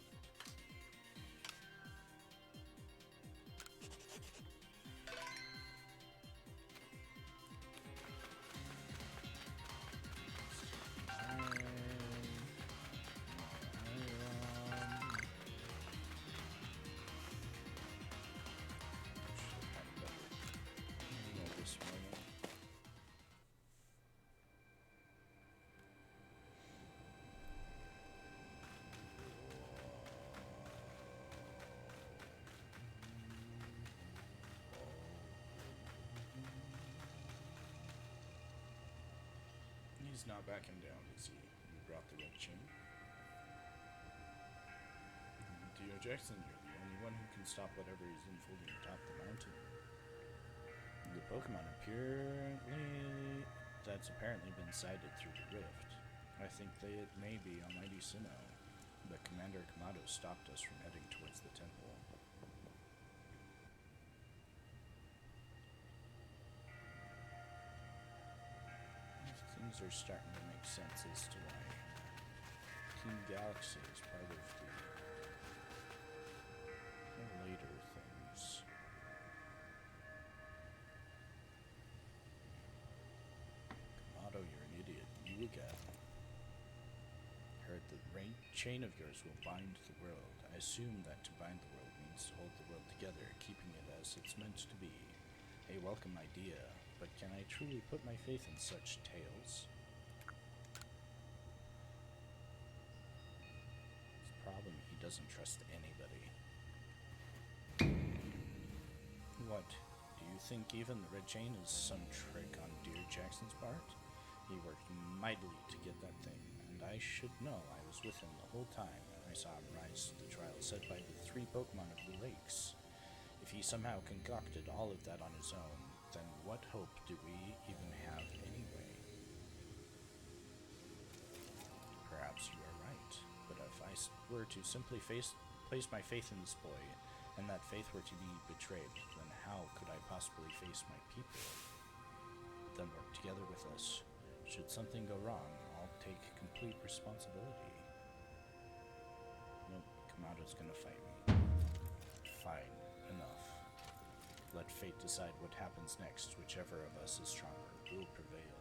He's not backing down, is he? You brought the red chain? Dear Jackson, you're the only one who can stop whatever is unfolding atop the mountain. The Pokemon that's apparently been sighted through the rift. I think it may be Almighty Sinnoh, but Commander Kamado stopped us from heading towards the temple. Things are starting to make sense as to why Team Galaxy is part of the later things. Kamado, you're an idiot. You again. Heard the chain of yours will bind the world. I assume that to bind the world means to hold the world together, keeping it as it's meant to be. A welcome idea. But can I truly put my faith in such tales? His problem, he doesn't trust anybody. What? Do you think even the red chain is some trick on dear Jackson's part? He worked mightily to get that thing, and I should know. I was with him the whole time, and I saw him rise to the trial set by the 3 Pokemon of the lakes. If he somehow concocted all of that on his own, then what hope do we even have anyway? Perhaps you are right, but if I were to simply place my faith in this boy, and that faith were to be betrayed, then how could I possibly face my people? Then work together with us. Should something go wrong, I'll take complete responsibility. Nope, Kamado's gonna fight me. Fine, enough. Let fate decide what happens next. Whichever of us is stronger will prevail.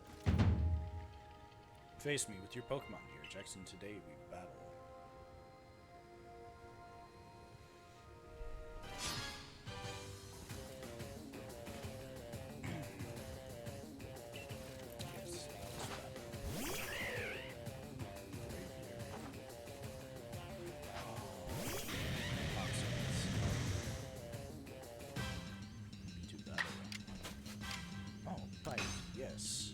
Face me with your Pokemon, dear Jackson. Today we battle. Yes.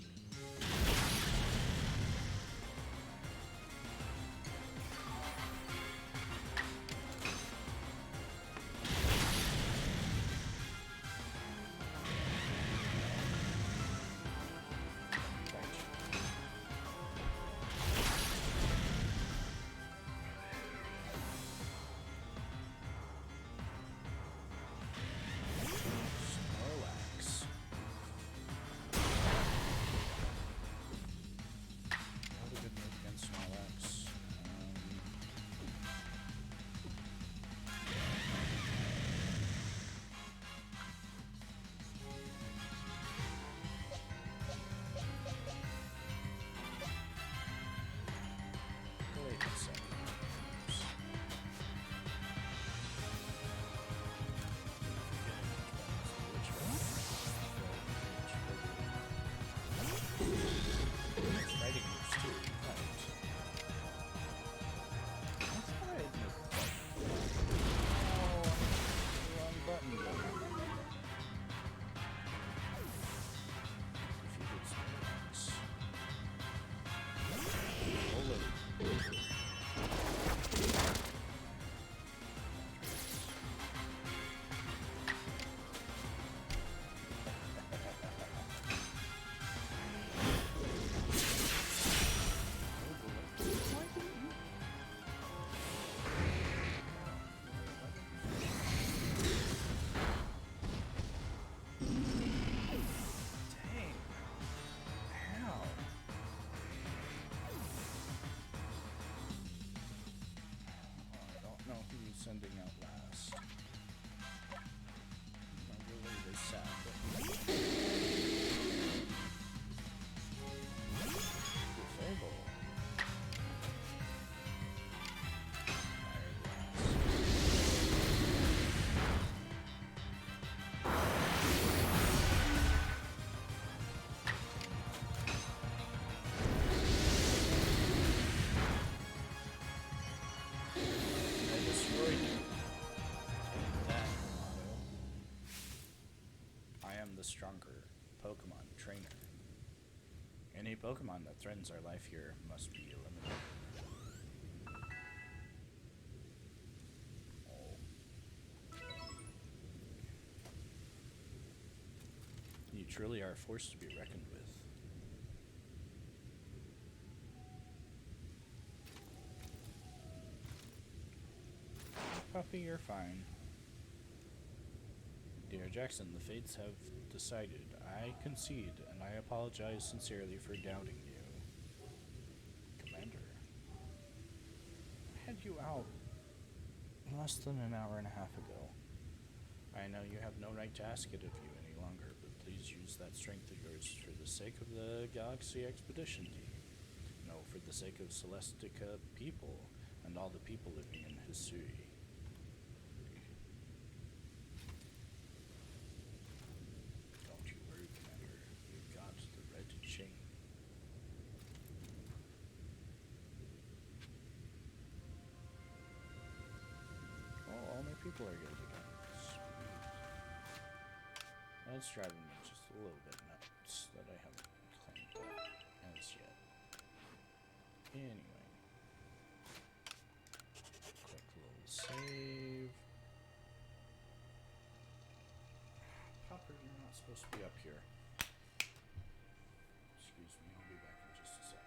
sending out last. My relate is sad, but disable. The stronger Pokemon trainer. Any Pokemon that threatens our life here must be eliminated. Oh. You truly are a force to be reckoned with. Puppy, you're fine. Dear Jackson, the fates have decided. I concede, and I apologize sincerely for doubting you. Commander. I had you out less than an hour and a half ago. I know you have no right to ask it of you any longer, but please use that strength of yours for the sake of the Galaxy Expedition Team. No, for the sake of Celestica people, and all the people living in Hisui. People are good again. Sweet. That's driving me just a little bit nuts that I haven't claimed that as yet. Anyway. Quick little save. Popper, you're not supposed to be up here. Excuse me, I'll be back in just a sec.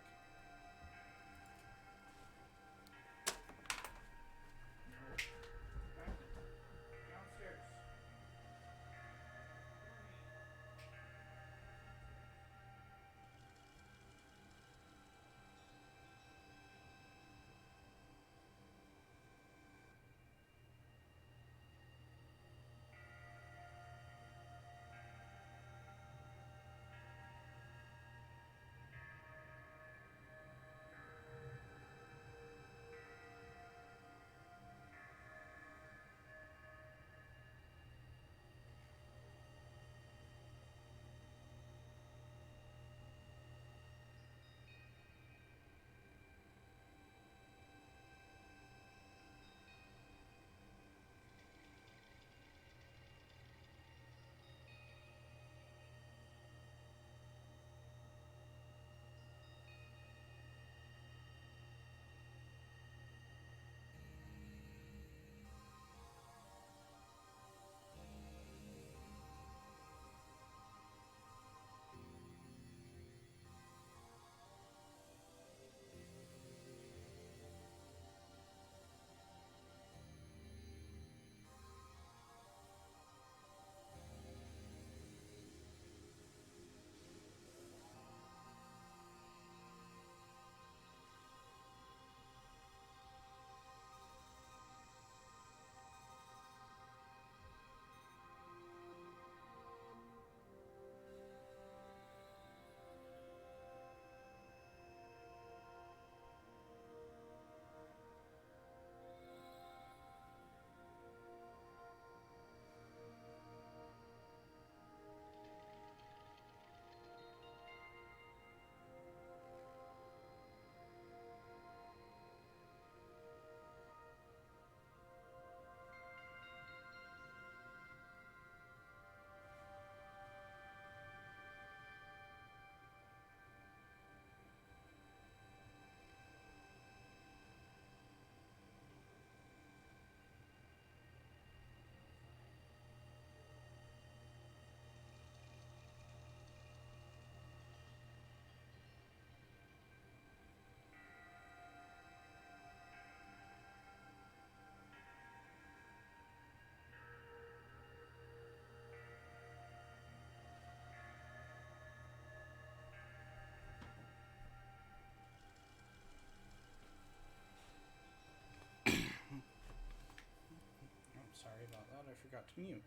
forgot to mute.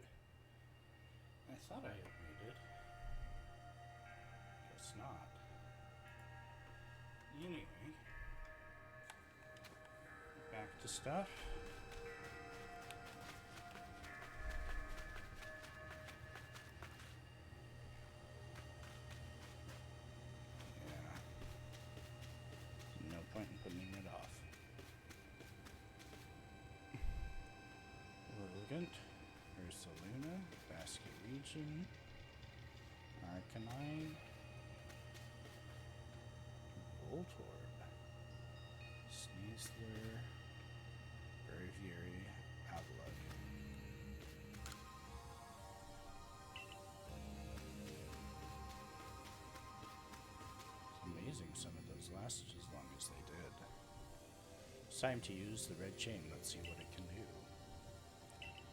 I thought I had muted. Guess not. Anyway, back to stuff. Yeah. No point in putting it off. Elegant, Ursaluna, Basket Region, Arcanine, Voltorb, Sneasler, Braviary, Outlook. It's amazing some of those lasted as long as they did. It's time to use the red chain. Let's see what it can do.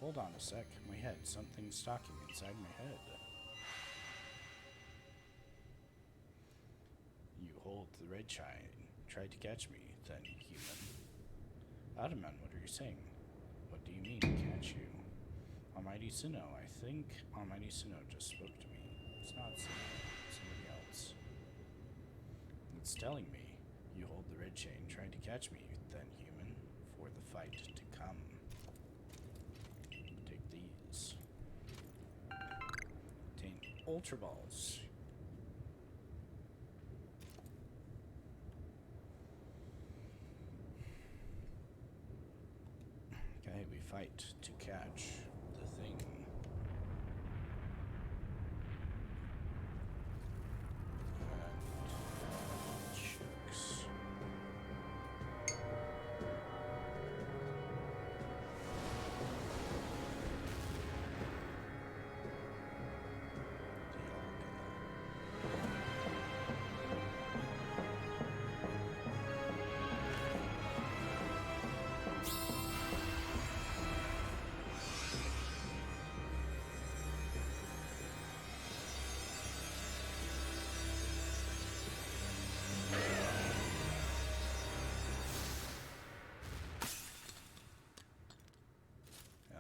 Hold on a sec. My head. Something's stalking inside my head. You hold the red chain. Tried to catch me, then, human. Ataman, what are you saying? What do you mean, catch you? Almighty Sinnoh, I think Almighty Sinnoh just spoke to me. It's not Sinnoh, it's somebody else. It's telling me. You hold the red chain, trying to catch me, then, human, for the fight to come. Take these. Obtain Ultra Balls. Okay, we fight to catch the thing. And chooks.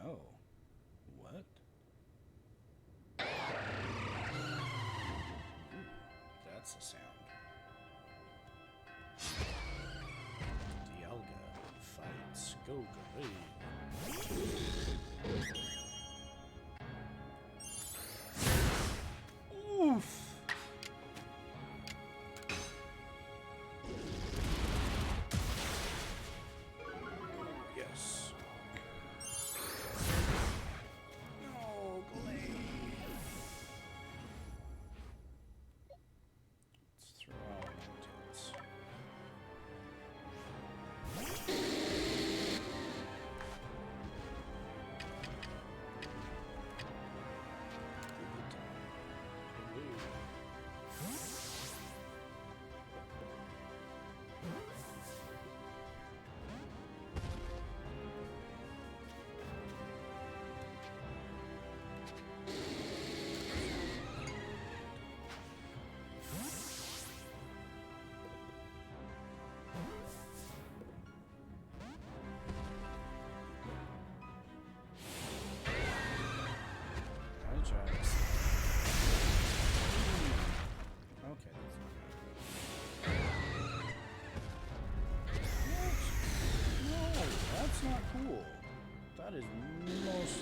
Oh, what? That's a sound. Dialga fights Gogari. Oof! Yes. No, Glade. Let's throw out intense. Okay, that's not bad. What? No, that's not cool. That is most